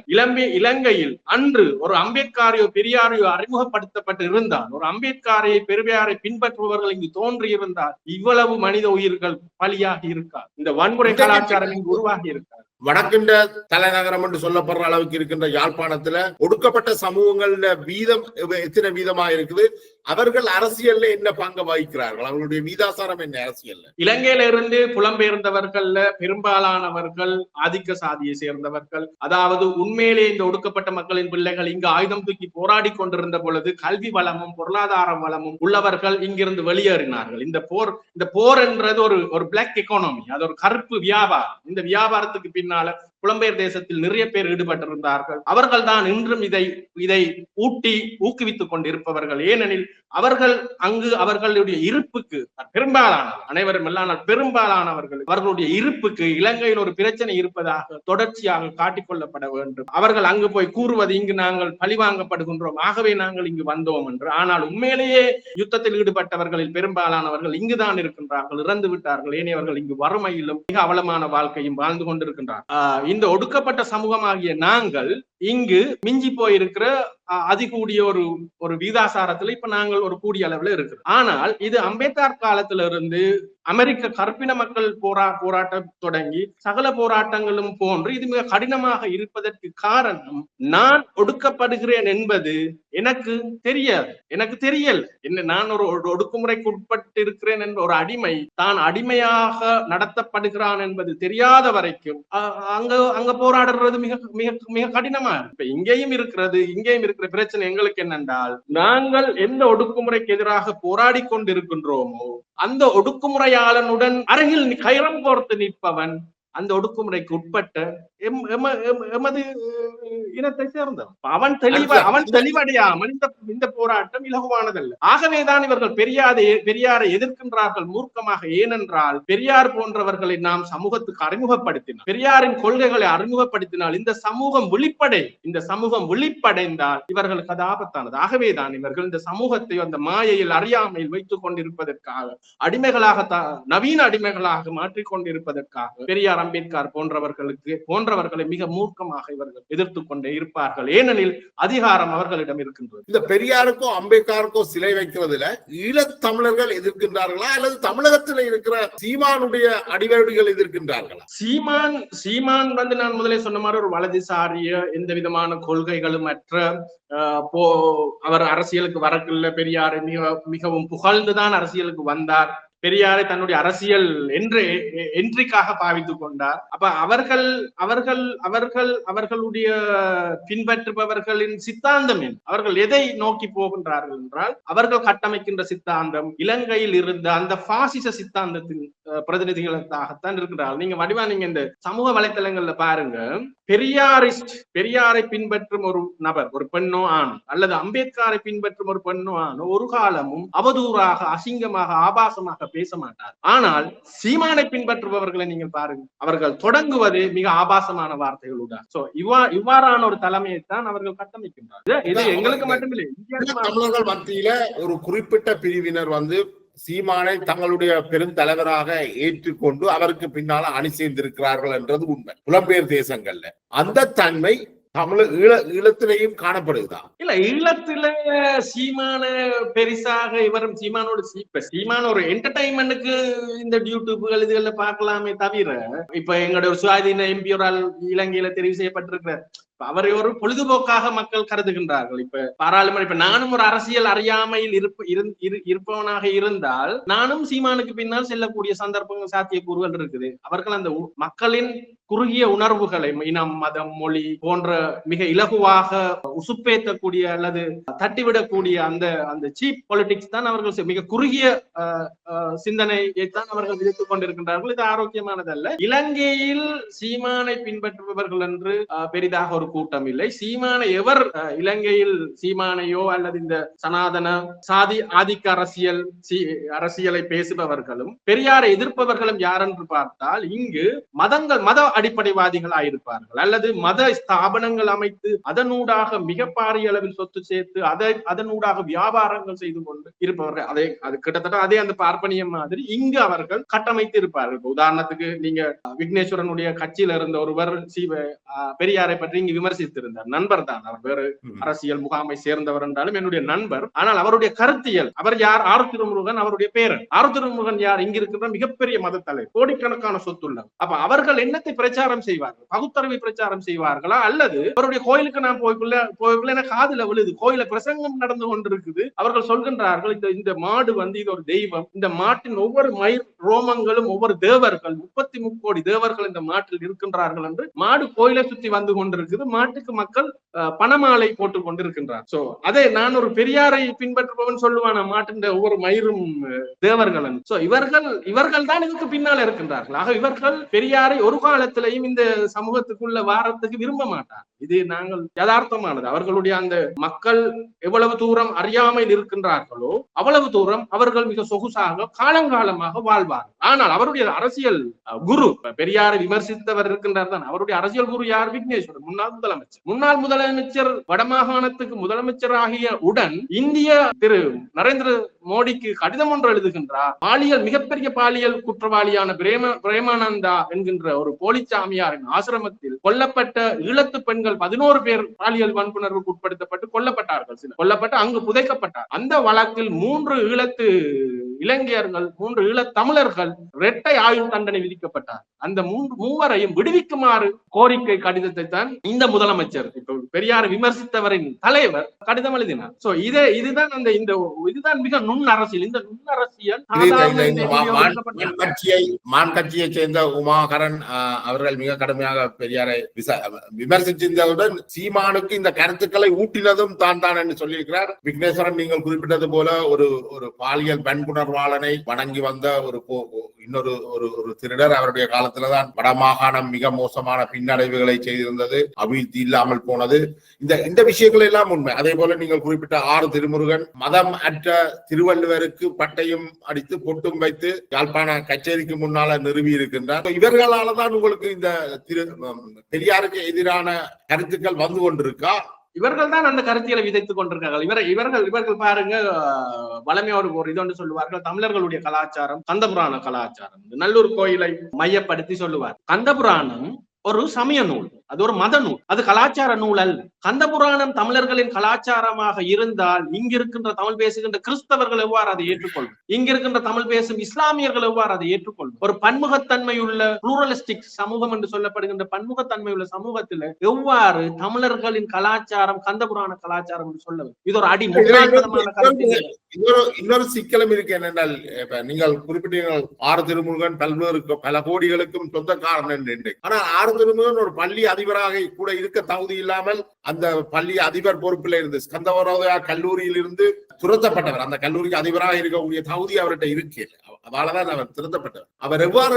இலங்கையில் அன்று ஒரு அம்பேத்கரையோ பெரியாரையோ அறிமுகப்படுத்தப்பட்டு இருந்தால், ஒரு அம்பேத்கரை பெரியாரை பின்பற்றுபவர்கள் இங்கு தோன்றி இருந்தால் இவ்வளவு மனித உயிர்கள் பலியாகி இருக்காது. இந்த வன்முறை கலாச்சாரம் இங்கு உருவாகி இருக்காது. வடக்கின்ற தலைநகரம் என்று சொல்லப்படுற அளவுக்கு இருக்கின்ற யாழ்ப்பாணத்துல ஒடுக்கப்பட்ட சமூகங்கள வீதம் எத்தனை வீதமா இருக்குது? அவர்கள் அரசியல்ல என்ன பங்கு வகிக்கிறார்கள்? அவர்களுடைய வீதாசாரம் என்ன அரசியல்ல? இலங்கையில இருந்து புலம்பெயர்ந்தவர்கள்ல பெரும்பாலானவர்கள் ஆதிக்க சாதியை சேர்ந்தவர்கள். அதாவது உண்மையிலே இந்த ஒடுக்கப்பட்ட மக்களின் பிள்ளைகள் இங்கு ஆயுதம் தூக்கி போராடி கொண்டிருந்த பொழுது கல்வி வளமும் பொருளாதார வளமும் உள்ளவர்கள் இங்கிருந்து வெளியேறினார்கள். இந்த போர் என்றது ஒரு பிளாக் எக்கானமி, அது ஒரு கருப்பு வியாபாரம். இந்த வியாபாரத்துக்கு பின்னால் புலம்பெயர் தேசத்தில் நிறைய பேர் ஈடுபட்டிருந்தார்கள். அவர்கள் தான் இன்றும் இதை ஊக்குவித்துக் கொண்டிருப்பவர்கள். ஏனெனில் அவர்கள் அங்கு அவர்களுடைய இருப்புக்கு பெரும்பாலானவர், அனைவரும் இல்லாமல் பெரும்பாலானவர்கள் அவர்களுடைய இருப்புக்கு இலங்கையில் ஒரு பிரச்சனை இருப்பதாக தொடர்ச்சியாக காட்டிக்கொள்ளப்பட வேண்டும். அவர்கள் அங்கு போய் கூறுவது இங்கு நாங்கள் பழிவாங்கப்படுகின்றோம், ஆகவே நாங்கள் இங்கு வந்தோம் என்று. ஆனால் உண்மையிலேயே யுத்தத்தில் ஈடுபட்டவர்களில் பெரும்பாலானவர்கள் இங்குதான் இருக்கின்றார்கள், இறந்து விட்டார்கள். ஏனையவர்கள் இங்கு வறுமையிலும் மிக அவலமான வாழ்க்கையும் வாழ்ந்து கொண்டிருக்கின்றார்கள். இந்த ஒடுக்கப்பட்ட சமூகமாகிய நாங்கள் இங்கு மிஞ்சி போயிருக்கிற அதிகூடிய ஒரு வீதாசாரத்துல இப்ப நாங்கள் ஒரு கூடிய அளவுல இருக்கிறோம். ஆனால் இது அம்பேத்கர் காலத்துல இருந்து அமெரிக்க கற்பின மக்கள் போராட்டம் தொடங்கி சகல போராட்டங்களும் போன்று இது மிக கடினமாக இருப்பதற்கு காரணம், நான் ஒடுக்கப்படுகிறேன் என்பது எனக்கு தெரியாது, எனக்கு தெரியல. என்ன, நான் ஒரு ஒடுக்குமுறைக்கு உட்பட்டு இருக்கிறேன் என்ற ஒரு அடிமை தான் அடிமையாக நடத்தப்படுகிறான் என்பது தெரியாத வரைக்கும் அங்க போராடுறது மிக மிக மிக கடினமா. இப்ப இங்கேயும் இருக்கிற பிரச்சனை எங்களுக்கு என்னென்றால், நாங்கள் எந்த ஒடுக்குமுறைக்கு எதிராக போராடி கொண்டிருக்கின்றோமோ அந்த ஒடுக்குமுறையாளனுடன் அருகில் கயிறம் கோர்த்து நிற்பவன் அந்த ஒடுக்குமுறைக்கு உட்பட்ட எமது இனத்தை சேர்ந்தவன். அவன் தெளிவடையாமல் இந்த போராட்டம் இலகுவானதல்ல. ஆகவேதான் இவர்கள் பெரியாரை எதிர்க்கின்றார்கள் மூர்க்கமாக. ஏனென்றால் பெரியார் போன்றவர்களை நாம் சமூகத்துக்கு அறிமுகப்படுத்தினால், பெரியாரின் கொள்கைகளை அறிமுகப்படுத்தினால் இந்த சமூகம் விழிப்படைந்தால் இவர்களுக்கு அது ஆபத்தானது. ஆகவேதான் இவர்கள் இந்த சமூகத்தை அந்த மாயையில் அறியாமையில் வைத்துக் கொண்டிருப்பதற்காக, நவீன அடிமைகளாக மாற்றிக் கொண்டிருப்பதற்காக பெரியார் அம்பேத்கர் போன்றவர்களை மிக மூர்க்கமாக இவர்கள் எதிர்த்து கொண்டே இருப்பார்கள். ஏனெனில் அதிகாரம் அவர்களிடம் இருக்கின்றது. இந்த பெரியாருக்கும் அம்பேத்கருக்கும் சிலை வைக்கிறதுல ஈழத்தமிழர்கள் எதிர்க்கின்றார்களா அல்லது தமிழகத்தில் இருக்கிற சீமானுடைய அடிவருடிகள் எதிர்க்கின்றார்களா? சீமான் நான் முதலே சொன்ன மாதிரி ஒரு வலதுசாரிய எந்த விதமான கொள்கைகளும் அற்ற அவர் அரசியலுக்கு வரக்குள்ள பெரியாரை மிகவும் புகழ்ந்துதான் அரசியலுக்கு வந்தார். பெரியாரை தன்னுடைய அரசியல் என்ட்ரிக்காக பாவித்துக் கொண்டார். அப்ப அவர்களுடைய பின்பற்றுபவர்களின் சித்தாந்தம் என்ன? அவர்கள் எதை நோக்கி போகின்றார்கள் என்றால், அவர்கள் கட்டமைக்கின்ற சித்தாந்தம் இலங்கையில் இருந்த அந்த பாசிச சித்தாந்தத்தின் பிரதிநிதிகளாகத்தான் இருக்கிறார்கள். நீங்க இந்த சமூக வலைத்தளங்கள்ல பாருங்க, பெரியாரை பின்பற்றும் ஒரு நபர், ஒரு பெண்ணோ ஆண், அல்லது அம்பேத்கரை பின்பற்றும் ஒரு பெண்ணோ ஆணோ ஒரு காலமும் அவதூறாக, அசிங்கமாக, ஆபாசமாக பேச மாட்டார். ஆனால் சீமானை பின்பற்றுபவர்களை நீங்கள் பாருங்க, அவர்கள் தொடங்குவது மிக ஆபாசமான வார்த்தைகளுடன். இவ்வாறான ஒரு தலைமையைத்தான் அவர்கள் கட்டமைக்கின்றார்கள். இது எங்களுக்கு மட்டுமில்லை, தமிழர்கள் மத்தியில ஒரு குறிப்பிட்ட பிரிவினர் சீமானை தங்களுடைய பெருந்தலைவராக ஏற்றுக்கொண்டு அவருக்கு பின்னால அணி சேர்ந்திருக்கிறார்கள் என்றது உண்மை. புலம்பெயர் தேசங்கள்ல அந்த தன்மை ஈழத்திலையும் காணப்படுதா? இல்ல, ஈழத்துல சீமான பெரிசாக சீமான ஒரு என்டர்டைன்மெண்ட்டுக்கு இந்த யூடியூப்கள் இதுல பார்க்கலாமே தவிர, இப்ப எங்களுடைய ஒரு சுயாதீன எம்பியோரால் இலங்கையில தெரிவு செய்யப்பட்டிருக்கிறார். அவரை ஒரு பொழுதுபோக்காக மக்கள் கருதுகின்றார்கள். இப்ப பாராளுமன்ற, இப்ப நானும் ஒரு அரசியல் அறியாமையில் இருப்பவனாக இருந்தால் நானும் சீமானுக்கு பின்னால் செல்லக்கூடிய சந்தர்ப்பங்கள், சாத்தியக்கூறுகள் இருக்குது. அவர்கள் அந்த மக்களின் குறுகிய உணர்வுகளை, இனம், மதம், மொழி போன்ற மிக இலகுவாக உசுப்பேற்றக்கூடிய அல்லது தட்டிவிடக்கூடிய அந்த சீப் பாலிடிக்ஸ் தான் அவர்கள் மிக குறுகிய சிந்தனையை தான் அவர்கள் விதித்துக் கொண்டிருக்கின்றார்கள். இது ஆரோக்கியமானதல்ல. இலங்கையில் சீமானை பின்பற்றுபவர்கள் என்று பெரிதாக ஒரு கூட்டம் இல்லை. சீமானை இலங்கையில் சீமானையோ அல்லது இந்த சனாதன சாதி ஆதிக்க அரசியலை பேசுபவர்களும் பெரியாரை எதிர்ப்பவர்களும் யார் என்று பார்த்தால், இங்கு மத அடிப்படைவாதிகள் ஆயிருப்பார்கள், அல்லது மத ஸ்தாபனங்கள் அமைத்து அதனூடாக மிக பாரிய அளவில் சொத்து சேர்த்து அதனூடாக வியாபாரங்கள் செய்து கொண்டு இருப்பவர்கள். அது கிட்டத்தட்ட அதே அந்த பார்ப்பனியம் மாதிரி இங்கு அவர்கள் கட்டமைத்து இருப்பார்கள். உதாரணத்துக்கு நீங்க விக்னேஸ்வரனுடைய கட்சியில இருந்த ஒருவர் பெரியாரை பற்றி இங்கு விமர்சித்திருந்தார். நண்பர் தான், அவர் வேறு அரசியல் முகாமை சேர்ந்தவர் என்றாலும் என்னுடைய நண்பர். ஆனால் அவருடைய கருத்தியல், அவர் யார்? ஆறு திருமுருகன் அவருடைய பேரன். ஆறு திருமுருகன் யார்? இங்க இருக்கின்ற மிகப்பெரிய மத தலைவர், கோடிக்கணக்கான சொத்துள்ள. அப்ப அவர்கள் என்னத்தை பிரச்சாரம் செய்வார்கள்? பகுத்தறிவை பிரச்சாரம் செய்வார்களா? அல்லது அவருடைய கோயிலுக்கு நான் போய்க்குள்ள எனக்கு காதுல விழுது, கோயில பிரசங்கம் நடந்து கொண்டிருக்குது, அவர்கள் சொல்கின்றார்கள் இந்த மாடு இது ஒரு தெய்வம், இந்த மாட்டின் ஒவ்வொரு மயிர் ரோமங்களும் ஒவ்வொரு தேவர்கள், 33 கோடி தேவர்கள் இந்த மாட்டில் இருக்கின்றார்கள் என்று மாடு கோயிலை சுத்தி வந்து கொண்டிருக்குது, மாட்டுக்கு மக்கள் பணமாலை போட்டுக் கொண்டிருக்கின்றார். சோ அதே நான் ஒரு பெரியாரை பின்பற்றுபவன் சொல்லுவான, மாட்டின் ஒவ்வொரு மயிரும் தேவர்கள். சோ இவர்கள் தான் இதுக்கு பின்னால இருக்கின்றார்கள். ஆக இவர்கள் பெரியாரை ஒரு காலத்திலையும் இந்த சமூகத்துக்குள்ள வாரத்துக்கு விரும்ப மாட்டார். இது நாங்கள் யதார்த்தமானது. அவர்களுடைய அந்த மக்கள் எவ்வளவு தூரம் அறியாமையில் இருக்கின்றார்களோ அவ்வளவு தூரம் அவர்கள் மிக சொகுசாக காலங்காலமாக வாழ்வார். ஆனால் அவருடைய அரசியல் குரு, பெரியாரை விமர்சித்தவர் இருக்கின்றார் தான், அவருடைய அரசியல் குரு யார்? விக்னேஸ்வரன், முன்னாள் முதலமைச்சர் வடமாகாணத்துக்கு முதலமைச்சர் ஆகிய உடன் இந்திய திரு நரேந்திர மோடிக்கு கடிதம் ஒன்று எழுதுகின்றார். மிகப்பெரிய பாலியல் குற்றவாளியான பிரேமானந்தா என்கின்ற ஒரு போலிச்சாமியாரின் ஆசிரமத்தில் கொல்லப்பட்ட ஈழத்து பெண்கள் 11 பேர் பாலியல் வன்புணர்வுக்கு உட்படுத்தப்பட்டு கொல்லப்பட்டார்கள். கொல்லப்பட்டு அங்கு புதைக்கப்பட்டார். அந்த வழக்கில் 3 ஈழத்து இளைஞர்கள், 3 ஈழத் தமிழர்கள் இரட்டை ஆயுள் தண்டனை விதிக்கப்பட்டார். அந்த மூவரையும் விடுவிக்குமாறு கோரிக்கை கடிதத்தை தான் இந்த முதலமைச்சர், இப்ப பெரியார் விமர்சித்தவரின் தலைவர் கடிதம் எழுதினார். சோ இதுதான் மிக நுண் அரசியல். இந்த நுண் அரசியல் மான் கட்சியை சேர்ந்த உமாகரன் அவர்கள் மிக கடுமையாக பெரியாரை விமர்சித்ததுடன் சீமானுக்கு இந்த கருத்துக்களை ஊட்டினதும் தான் என்று சொல்லியிருக்கிறார். விக்னேஸ்வரன் நீங்கள் குறிப்பிட்டது போல ஒரு பாலியல் வன்புணர்வாளனை வணங்கி வந்த இன்னொரு திருடர். அவருடைய காலத்துலதான் வடமாகாணம் மிக மோசமான பின்னடைவுகளை செய்திருந்தது, அபிவிருத்தி இல்லாமல் போனது. இந்த விஷயங்கள் எல்லாம் உண்மை. அதே போல நீங்கள் குறிப்பிட்ட ஆறு திருமுருகன் மதம் அற்ற திருவள்ளுவருக்கு பட்டையும் அடித்து பொட்டும் வைத்து யாழ்ப்பாண கச்சேரிக்கு முன்னால நிறுவி இருக்கின்றார். இவர்களால தான் உங்களுக்கு இந்த பெரியாருக்கு எதிரான கருத்துக்கள் வந்து கொண்டிருக்கா? இவர்கள் தான் அந்த கருத்தியலை விதைத்துக் கொண்டிருக்கார்கள். இவர்கள் பாருங்க, வளமையா ஒரு இது ஒன்று சொல்லுவார்கள், தமிழர்களுடைய கலாச்சாரம் கந்தபுராண கலாச்சாரம். நல்லூர் கோயிலை மையப்படுத்தி சொல்லுவார். கந்தபுராணம் ஒரு சமய நூல், அது ஒரு மத நூல், அது கலாச்சார நூல் அல்ல. கந்தபுராணம் தமிழர்களின் கலாச்சாரமாக இருந்தால் இங்கிருக்கின்ற தமிழ் பேசுகின்ற கிறிஸ்தவர்கள் எவ்வாறு அதை ஏற்றுக்கொள்ளும், இங்கிருக்கின்ற தமிழ் பேசும் இஸ்லாமியர்கள் எவ்வாறு அதை ஏற்றுக்கொள்ளும்? ஒரு பன்முகத்தன்மையுள்ள புளூரலிஸ்டிக் சமூகம் என்று சொல்லப்படுகின்ற பன்முகத்தன்மையுள்ள சமூகத்தில் எவ்வாறு தமிழர்களின் கலாச்சாரம் கந்தபுராண கலாச்சாரம் என்று சொல்ல? இது ஒரு அடி முட்டாள்தனமான கருத்து. இன்னொரு சிக்கலும் இருக்கு என்னென்றால், நீங்கள் குறிப்பிட்டீர்கள் 6 திருமுருகன் பல கோடிகளுக்கும் சொந்தக்காரன் என்று. ஆனால் 6 திருமுருகன் ஒரு பள்ளி அதிபராக கூட இருக்க தகுதி இல்லாமல் அந்த பள்ளி அதிபர் பொறுப்பில் இருந்து ஸ்கந்தவரோதயா கல்லூரியில் இருந்து துரத்தப்பட்டவர். அந்த கல்லூரிக்கு அதிபராக இருக்கக்கூடிய தகுதி அவர்கிட்ட இருக்கு, அதனாலதான் அவர் திருத்தப்பட்டவர். அவர் எவ்வாறு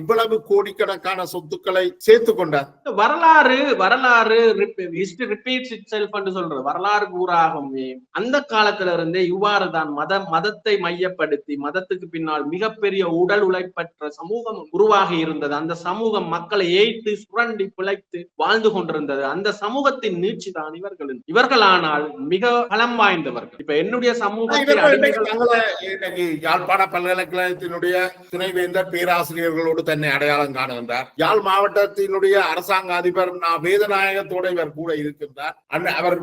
இவ்வளவு கோடிக்கணக்கான சொத்துக்களை சேர்த்து கொண்டார்? வரலாறு சொல்றது வரலாறு கூறாகவே அந்த காலத்துல இருந்தே இவ்வாறு தான் மதத்தை மையப்படுத்தி மதத்துக்கு பின்னால் மிகப்பெரிய உடல் உழைப்பற்ற சமூகம் உருவாகி இருந்தது. அந்த சமூகம் மக்களை ஏய்த்து சுரண்டி பிழைத்து வாழ்ந்து கொண்டிருந்தது. அந்த சமூகத்தின் நீட்சி தான் இவர்களானால் மிக பலம் வாய்ந்தவர்கள். இப்ப என்னுடைய சமூகத்தை யாழ்ப்பாண பல்கலைக்கழகத்தினுடைய துணைவேந்தர் பேராசிரியர்களோடு தன்னை அடையாளம் காணுகின்றார். யாழ் மாவட்டத்தினுடைய அரசாங்க அதிபர் வேதநாயகத்தோட இவர் கூட இருக்கின்றார். அவர்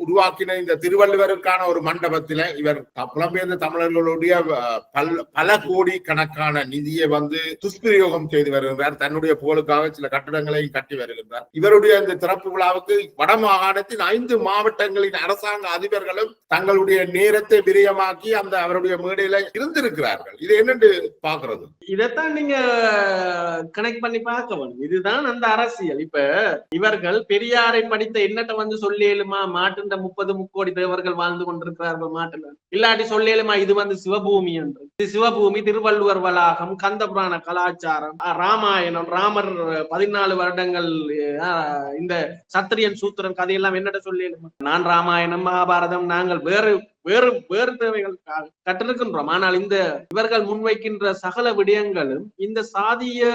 உருவாக்கின இந்த திருவள்ளுவருக்கான ஒரு மண்டபத்தில இவர் புலம்பெயர்ந்த தமிழர்களுடைய பல கோடி கணக்கான நிதியை துஷ்பிரயோகம் செய்து வருகின்றார். தன்னுடைய புகழுக்காக சில கட்டடங்களையும் கட்டி வருகின்றார். இவருடைய இந்த திறப்பு விழாவுக்கு வடமாகாணத்தின் 5 மாவட்டங்களின் அரசாங்க அதிபர்களும் தங்களுடைய நேரத்தை விரயமாக்கி அந்த அவருடைய மேடையில இருந்திருக்கிறார்கள். இது என்னன்னு பாக்குறது? இதைத்தான் நீங்க கனெக்ட் பண்ணி பார்க்கணும். இதுதான் அந்த அரசியல். இப்ப இவர்கள் பெரியாரை படித்த என்னட்ட சொல்லேலுமா மாட்டுண்ட 30 முக்கோடி தேவர்கள் வாழ்ந்து கொண்டிருக்கிறார்கள் மாட்டுல, இல்லாட்டி சொல்லேலுமா இது சிவபூமி என்று. இது சிவபூமி, திருவள்ளுவர் வளாகம், கந்தபுராண கலாச்சாரம், ராமாயணம், ராமர் 14 வருடங்கள் இந்த சத்திரியன் சூத்திரன் கதையெல்லாம் என்னட்ட சொல்லேலுமா? நான் ராமாயணம் மகாபாரதம் நாங்கள் வேறு தேவைகள் கற்றிருக்கின்றோம். ஆனால் இந்த இவர்கள் முன்வைக்கின்ற சகல விடயங்களும் இந்த சாதிய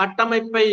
கட்டமைப்பை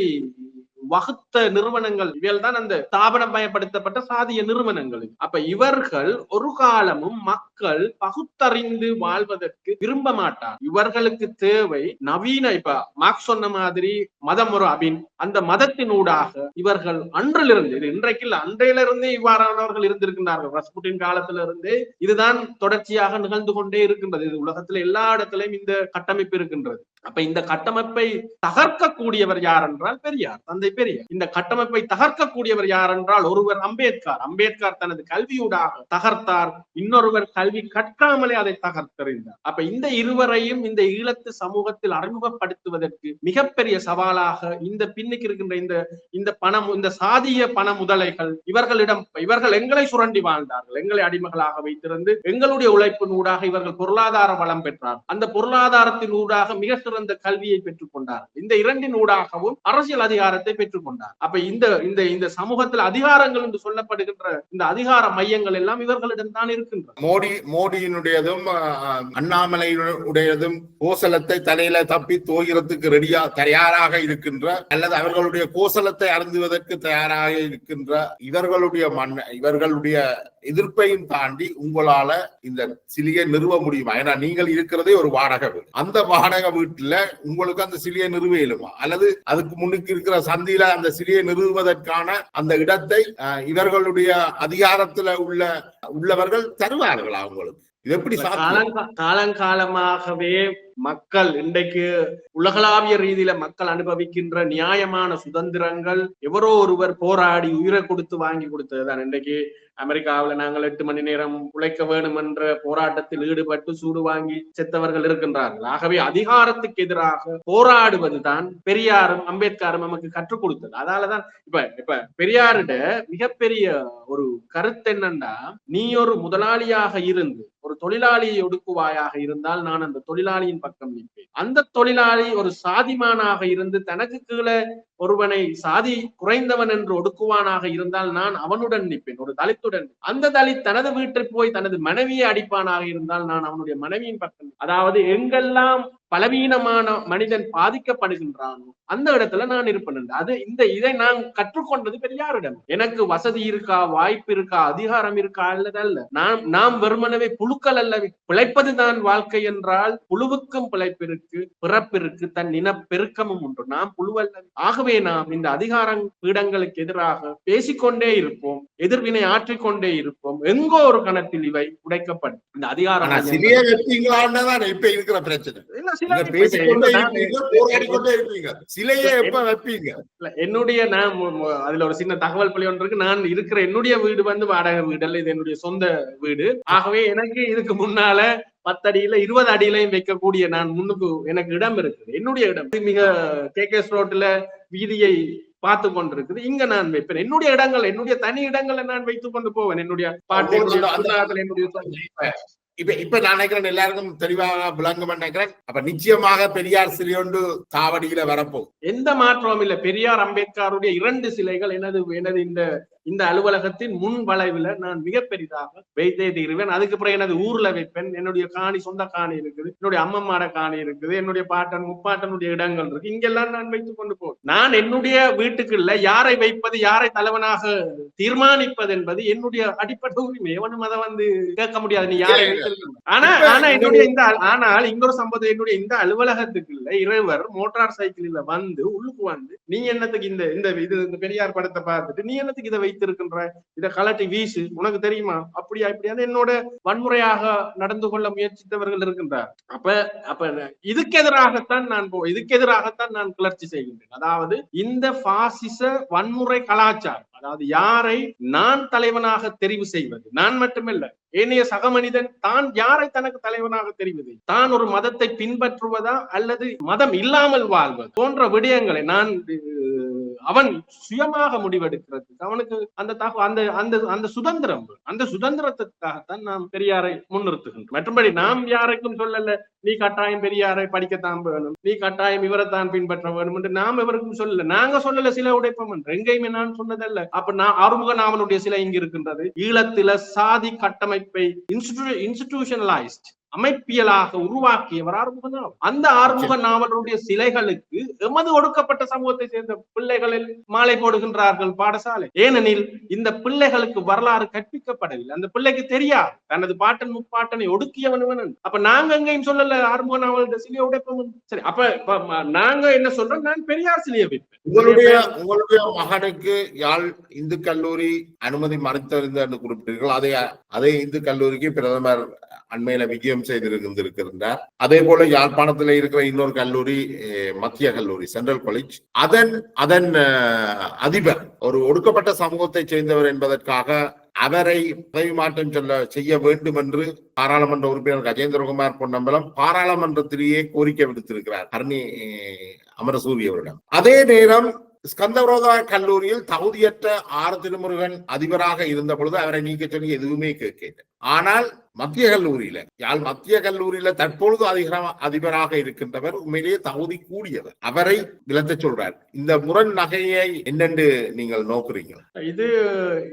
வகுத்த நிறுவனங்கள், இவர்கள் தான் அந்த ஸ்தாபனம் பயன்படுத்தப்பட்ட சாதிய நிறுவனங்கள். அப்ப இவர்கள் ஒரு காலமும் மக்கள் பகுத்தறிந்து வாழ்வதற்கு விரும்ப மாட்டார். இவர்களுக்கு தேவை நவீன, இப்ப மார்க்ஸ் சொன்ன மாதிரி மதம் ஒரு அபின், அந்த மதத்தினூடாக இவர்கள் அன்றிலிருந்து, இன்றைக்கு அன்றையிலிருந்தே இவ்வாறானவர்கள் இருந்திருக்கின்றார்கள். ரஸ்புட்டின் காலத்திலிருந்தே இதுதான் தொடர்ச்சியாக நிகழ்ந்து கொண்டே இருக்கின்றது. இது உலகத்துல எல்லா இடத்திலையும் இந்த கட்டமைப்பு இருக்கின்றது. அப்ப இந்த கட்டமைப்பை தகர்க்கக்கூடியவர் யார் என்றால் பெரியார், தந்தை பெரியார். இந்த கட்டமைப்பை தகர்க்கக்கூடியவர் யார் என்றால் ஒருவர் அம்பேத்கர் தனது கல்வியூடாக தகர்த்தார், இன்னொருவர் கல்வி கற்காமலே அதை தகர்த்தறிந்தார். அப்ப இந்த இருவரையும் இந்த ஈழத்து சமூகத்தில் அறிமுகப்படுத்துவதற்கு மிகப்பெரிய சவாலாக இந்த பின்னுக்கு இருக்கின்ற இந்த பணம், இந்த சாதிய பண முதலைகள் இவர்கள் எங்களை சுரண்டி வாழ்ந்தார்கள், எங்களை அடிமைகளாக வைத்திருந்து எங்களுடைய உழைப்பின் ஊடாக இவர்கள் பொருளாதார வளம் பெற்றார். அந்த பொருளாதாரத்தின் ஊடாக மிக சிறந்த கல்வியை பெற்றுக் கொண்டார். இந்த இரண்டின் ஊடாகவும் அரசியல் அதிகாரத்தை பெற்றுக் கொண்டார். அப்ப இந்த சமூகத்தில் அதிகாரங்கள் என்று சொல்லப்படுகின்ற இந்த அதிகார மையங்கள் எல்லாம் இவர்களிடம் தான் இருக்கின்றன. மோடியினுடையதும் அண்ணாமலையுடையதும் கோசலத்தை தலையில தப்பி தோகிறதுக்கு தயாராக இருக்கின்ற, அல்லது அவர்களுடைய கோசலத்தை அருந்துவதற்கு தயாராக இருக்கின்ற இவர்களுடைய எதிர்ப்பையும் தாண்டி உங்களால இந்த சிலையை நிறுவ முடியுமா? ஏன்னா நீங்கள் இருக்கிறதே ஒரு வாடகை வீடு. அந்த வாடகை வீட்டுல உங்களுக்கு அந்த சிலையை நிறுவ இயலுமா? அல்லது அதுக்கு முன்னுக்கு இருக்கிற சந்தியில அந்த சிலையை நிறுவுவதற்கான அந்த இடத்தை இவர்களுடைய அதிகாரத்துல உள்ளவர்கள் தருவார்களா உங்களுக்கு? இது எப்படி? காலங்காலமாகவே மக்கள் இன்றைக்கு உலகளாவிய ரீதியில மக்கள் அனுபவிக்கின்ற நியாயமான சுதந்திரங்கள் எவரோ ஒருவர் போராடி உயிரை கொடுத்து வாங்கி கொடுத்ததுதான். இன்றைக்கு அமெரிக்காவில் நாங்கள் 8 மணி நேரம் உழைக்க வேண்டும் என்ற போராட்டத்தில் ஈடுபட்டு சூடு வாங்கி செத்தவர்கள் இருக்கின்றார்கள். ஆகவே அதிகாரத்துக்கு எதிராக போராடுவதுதான் பெரியாரும் அம்பேத்கரும் நமக்கு கற்றுக் கொடுத்தது. அதனாலதான் இப்ப பெரியாரிட மிகப்பெரிய ஒரு கருத்து என்னன்னா, நீ ஒரு முதலாளியாக இருந்து ஒரு தொழிலாளியை ஒடுக்குவாயாக இருந்தால் நான் அந்த தொழிலாளியின் பக்கம் நிற்பேன். அந்த தொழிலாளி ஒரு சாதிமானாக இருந்து தனக்கு கீழே ஒருவனை சாதி குறைந்தவன் என்று ஒடுக்குவானாக இருந்தால் நான் அவனுடன் நிற்பேன், ஒரு தலித்துடன். அந்த தலித் தனது வீட்டில் போய் தனது மனைவியை அடிப்பானாக இருந்தால் நான் அவனுடைய மனைவியின் பக்கம். அதாவது எங்கெல்லாம் பலவீனமான மனிதன் பாதிக்கப்படுகின்றானோ அந்த இடத்துல நான் இருப்பேன். அது இதை நான் கற்றுக்கொண்டது பெரியாரிடம். எனக்கு வசதி இருக்கா, வாய்ப்பு இருக்கா, அதிகாரம் இருக்கா அல்லதல்ல. நாம் வெறுமனவே புழுக்கள் அல்ல. பிழைப்பதுதான் வாழ்க்கை என்றால் புழுவுக்கும் பிழைப்பிற்கு, பிறப்பிற்கு, தன் இனப்பெருக்கமும் உண்டு. நாம் புழுவல்ல. ஆகவே நாம் இந்த அதிகார பீடங்களுக்கு எதிராக பேசிக்கொண்டே இருப்போம், எதிர்வினை ஆற்றிக்கொண்டே இருப்போம். எங்கோ ஒரு கணத்தில் இவை உடைக்கப்படும். இந்த அதிகாரம் இப்ப இருக்கிற பிரச்சனை என்னுடைய அதுல ஒரு சின்ன தகவல் பள்ளி ஒன்று இருக்கு. நான் இருக்கிற என்னுடைய வீடு வாடகை வீடு அல்ல, இது என்னுடைய சொந்த வீடு. ஆகவே எனக்கு இதுக்கு முன்னால 10 அடியில 20 அடியிலையும் வைக்கக்கூடிய நான் முன்னுக்கு எனக்கு இடம் இருக்குது. என்னுடைய இடம் மிக KKS ரோட்ல வீதியை பார்த்து கொண்டிருக்குது. இங்க நான் வைப்பேன் என்னுடைய இடங்கள், என்னுடைய தனி இடங்களை நான் வைத்துக் கொண்டு போவேன். என்னுடைய பாட்டு, என்னுடைய இப்ப நான் நினைக்கிறேன் எல்லாருக்கும் தெளிவாக விளங்கும் நினைக்கிறேன். அப்ப நிச்சயமாக பெரியார் சிலை ஒன்று தாவடியில வரப்போம். எந்த மாற்றமும் இல்லை. பெரியார் அம்பேத்கருடைய 2 சிலைகள் எனது இந்த அலுவலகத்தின் முன் வளைவுல நான் மிக பெரிதாக வைத்தே தீருவேன். அதுக்கு பிறகு எனது ஊர்ல வைப்பேன். என்னுடைய காணி, சொந்த காணி இருக்குது, என்னுடைய அம்மம்மாட காணி இருக்குது, என்னுடைய பாட்டன் முப்பாட்டனுடைய இடங்கள் இருக்கு. இங்கெல்லாம் நான் வைத்துக் கொண்டு போவேன். நான் என்னுடைய வீட்டுக்குள்ள யாரை வைப்பது, யாரை தலைவனாக தீர்மானிப்பது என்பது என்னுடைய அடிப்படை உரிமை. எவனும் அதை கேட்க முடியாது. நீ யாரை ஆனால் இங்க ஒரு சம்பவம். என்னுடைய இந்த அலுவலகத்துக்குள்ள இருவர் மோட்டார் சைக்கிள்ல உள்ளுக்கு நீ என்னத்துக்கு இந்த பெரியார் படத்தை பார்த்துட்டு நீ என்னத்துக்கு இதை வைத்திருக்கின்ற, இதை கலட்டி வீசு, உனக்கு தெரியுமா, அப்படியா இப்படியா என்னோட வன்முறையாக நடந்து கொள்ள முயற்சித்தவர்கள் இருக்கின்றார். அப்ப இதுக்கு எதிராகத்தான் நான் கிளர்ச்சி செய்கின்றேன். அதாவது இந்த பாசிச வன்முறை கலாச்சாரம், அதாவது யாரை நான் தலைவனாக தெரிவு செய்வது, நான் மட்டுமல்ல ஏனைய சக மனிதன் தான் யாரை தனக்கு தலைவனாக தெரிவது, தான் ஒரு மதத்தை பின்பற்றுவதா அல்லது மதம் இல்லாமல் வாழ்வது போன்ற விடயங்களை அவன் சுயமாக முடிவெடுக்கிறதுக்கு அவனுக்கு அந்த சுதந்திரத்துக்காகத்தான் நாம் பெரியாரை முன்னிறுத்துகின்றோம். மற்றபடி நாம் யாருக்கும் சொல்லல நீ கட்டாயம் பெரியாரை படிக்கத்தான் வேணும், நீ கட்டாயம் இவரைத்தான் பின்பற்ற வேணும் என்று நாம் எவருக்கும் சொல்லல. நாங்க சொல்லல சில உடைப்போம் என்று எங்கேயுமே நான் சொன்னதல்ல. அப்ப நான் ஆறுமுக நாவனுடைய சிலை இங்கு இருக்கின்றது. ஈழத்தில சாதி கட்டமைப்பை இன்ஸ்டிடியூஷனலைஸ்ட் அமைப்பியலாக உருவாக்கியவர் ஆறுமுக நாவல். அந்த ஆறுமுக நாவலுடைய சிலைகளுக்கு எமது ஒடுக்கப்பட்ட சமூகத்தை சேர்ந்த பிள்ளைகளில் மாலை போடுகின்றார்கள் பாடசாலை. ஏனெனில் இந்த பிள்ளைகளுக்கு வரலாறு கற்பிக்கப்படவில்லை. அந்த பிள்ளைக்கு தெரியாது தனது பாட்டன் முப்பாட்டனை ஒடுக்கியவன். அப்ப நாங்க எங்கேயும் சொல்லல ஆறுமுக நாவலுடைய சிலையை உடைப்போம். சரி, அப்ப நாங்க என்ன சொல்றோம், நான் பெரியார் சிலையை வைப்பேன். உங்களுடைய மகனுக்கு யாழ் இந்து கல்லூரி அனுமதி மறுத்தறிந்த என்று குறிப்பிட்டீர்கள். அதே இந்து கல்லூரிக்கு பிரதமர் அண்மையில விஜயம் செய்திருக்கின்றார். அதே போல யாழ்ப்பாணத்தில் இருக்கிற இன்னொரு கல்லூரி மத்திய கல்லூரி, சென்ட்ரல் காலேஜ், அதன் அதிபர் ஒரு ஒடுக்கப்பட்ட சமூகத்தை சேர்ந்தவர் என்பதற்காக அவரை பதவி மாற்றம் செய்ய வேண்டும் என்று பாராளுமன்ற உறுப்பினர் கஜேந்திரகுமார் பொன்னம்பலம் பாராளுமன்றத்திலேயே கோரிக்கை விடுத்திருக்கிறார் ஹர்னி அமரசூரி அவரிடம். அதே நேரம் ஸ்கந்தரோதா கல்லூரியில் தகுதியற்ற ஆர் திருமுருகன் அதிபராக இருந்த பொழுது அவரை நீக்க சொல்லி எதுவுமே கேட்கல. ஆனால் மத்திய கல்லூரியில தற்பொழுது அதிபராக இருக்கின்றவர் உண்மையிலேயே தகுதி கூடியவர். அவரை விலத்த சொல்றார். இந்த முரண் நகையை என்னென்று நீங்கள் நோக்குறீங்க?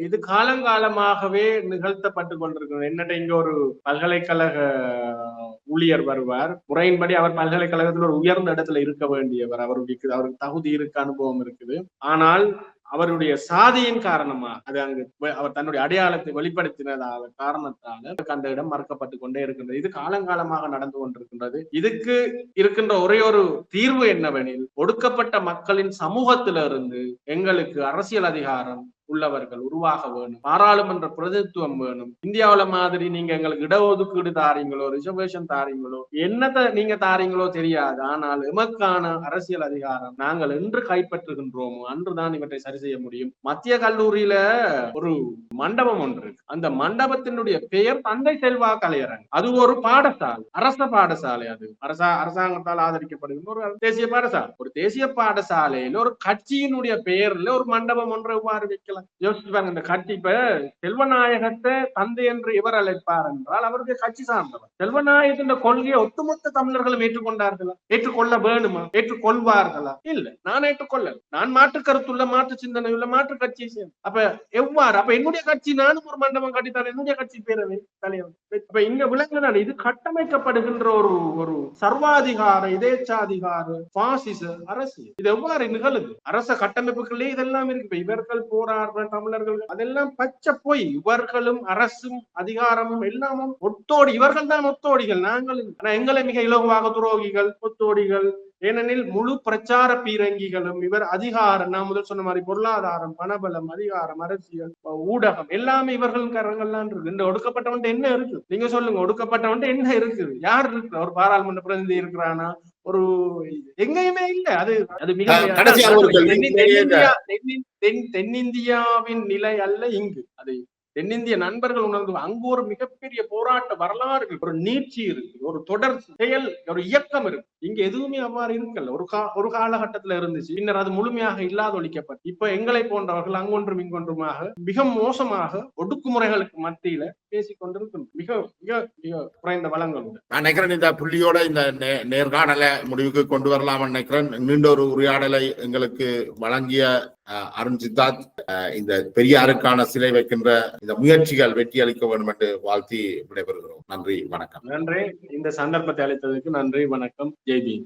இது காலங்காலமாகவே நிகழ்த்தப்பட்டு கொண்டிருக்கிறது. என்னட்ட இங்க ஒரு பல்கலைக்கழக ஊழியர் வருவார். முறையின்படி அவர் பல்கலைக்கழகத்தில் ஒரு உயர்ந்த இடத்துல இருக்க வேண்டியவர். அவருக்கு தகுதி இருக்கு, அனுபவம் இருக்குது. ஆனால் அவருடைய சாதியின் காரணமாக அவர் தன்னுடைய அடையாளத்தை வெளிப்படுத்தினதால காரணத்தால அந்த இடம் மறுக்கப்பட்டு கொண்டே இருக்கின்றது. இது காலங்காலமாக நடந்து கொண்டிருக்கின்றது. இதுக்கு இருக்கின்ற ஒரே ஒரு தீர்வு என்னவெனில், ஒடுக்கப்பட்ட மக்களின் சமூகத்திலிருந்து எங்களுக்கு அரசியல் அதிகாரம் உள்ளவர்கள் உருவாக வேணும், பாராளுமன்ற பிரதித்துவம் வேணும். இந்தியாவில மாதிரி நீங்க எங்களுக்கு இடஒதுக்கீடு தாரீங்களோ, ரிசர்வேஷன் தாரீங்களோ, என்னத்தை நீங்க தாரீங்களோ தெரியாது. ஆனால் எமக்கான அரசியல் அதிகாரம் நாங்கள் என்று கைப்பற்றுகின்றோமோ அன்றுதான் இவற்றை சரி செய்ய முடியும். மத்திய கல்லூரியில ஒரு மண்டபம் ஒன்று இருக்கு. அந்த மண்டபத்தினுடைய பெயர் தந்தை செல்வா கலையரங்கம். அது ஒரு பாடசாலை, அரச பாடசாலை. அது அரசாங்கத்தால் ஆதரிக்கப்படுகின்ற ஒரு தேசிய பாடசாலை. ஒரு தேசிய பாடசாலையில ஒரு கட்சியினுடைய பெயர்ல ஒரு மண்டபம் ஒன்றை எவ்வாறு வைக்கலாம்? பாருங்களேன், யோசிச்சு பாருங்க. இந்த கட்சி இப்ப செல்வநாயகத்தை தந்தை என்று இவர் அழைப்பார் என்றால் அவருக்கு கட்சி சார்ந்தவர். செல்வநாயகத்தின் கொள்கையை ஒட்டுமொத்த தமிழர்களும் ஏற்றுக்கொண்டார்களா? ஏற்றுக்கொள்ள வேணுமா? ஏற்றுக்கொள்வார்களா? இல்ல, நான் ஏற்றுக்கொள்ள. நான் மாற்று கருத்துள்ள, மாற்று சிந்தனை உள்ள, மாற்று கட்சியை சேர்ந்த. அப்ப எவ்வாறு? அப்ப என்னுடைய கட்சி, நானும் ஒரு மண்டபம் கட்டித்தான் என்னுடைய கட்சி பேரவை தலைவர். இப்ப இங்க விளங்குதான் இது கட்டமைக்கப்படுகின்ற ஒரு ஒரு சர்வாதிகார, இதேச்சாதிகார, பாசிச அரசியல். இது எவ்வாறு நிகழுது? அரச கட்டமைப்புகளே இதெல்லாம் இருக்கு. இவர்கள் போராடுற தமிழர்கள் அதெல்லாம் பச்சை போய். இவர்களும் அரசும் அதிகாரமும் எல்லாமும் ஒத்தோடி. இவர்கள் தான் ஒத்தோடிகள், நாங்கள் எங்களை மிக இலகுவாக துரோகிகள், ஒத்தோடிகள். ஏனெனில் முழு பிரச்சார பீரங்கிகளும் இவர் அதிகாரம், நான் முதல் சொன்ன மாதிரி பொருளாதாரம், பணபலம், அதிகாரம், அரசியல், ஊடகம் எல்லாமே இவர்கள் கரங்கள்லாம் இருக்கு. இந்த ஒடுக்கப்பட்டவன் என்ன இருக்கு? நீங்க சொல்லுங்க, ஒடுக்கப்பட்டவன் என்ன இருக்குது? யார் இருக்கு? ஒரு பாராளுமன்ற பிரதிநிதி இருக்கிறானா? ஒரு எங்கேயுமே இல்ல. அது அது மிக தென்னிந்தியாவின் நிலை அல்ல இங்கு. அது தென்னிந்திய நண்பர்கள் உணர்ந்து அங்கு ஒரு மிகப்பெரிய போராட்ட வரலாறு இருக்கு, ஒரு நீட்சி இருக்கு, ஒரு தொடர் செயல், ஒரு இயக்கம் இருக்கு. இங்க எதுவுமே அவ்வாறு இருக்கல. ஒரு காலகட்டத்துல இருந்துச்சு, பின்னர் அது முழுமையாக இல்லாதொழிக்கப்பட்டு இப்ப எங்களை போன்றவர்கள் அங்கொன்றும் இங்கொன்றுமாக மிக மோசமாக ஒடுக்குமுறைகளுக்கு மத்தியில பேசிக்கொண்டிருக்கும் மிக மிக மிக குறைந்த வளங்கள் உண்டு. நான் நினைக்கிறேன் இந்த புள்ளியோட இந்த நேர்காணலை முடிவுக்கு கொண்டு வரலாம் நினைக்கிறேன். மீண்டும் ஒரு உரையாடலை எங்களுக்கு வழங்கிய அருண் சித்தார்த், இந்த பெரியாருக்கான சிலை வைக்கின்ற இந்த முயற்சிகள் வெற்றி அளிக்க வேண்டும் என்று வாழ்த்தி விடைபெறுகிறோம். நன்றி, வணக்கம். நன்றி. இந்த சந்தர்ப்பத்தை அளித்ததற்கு நன்றி, வணக்கம். ஜெய் பீம்.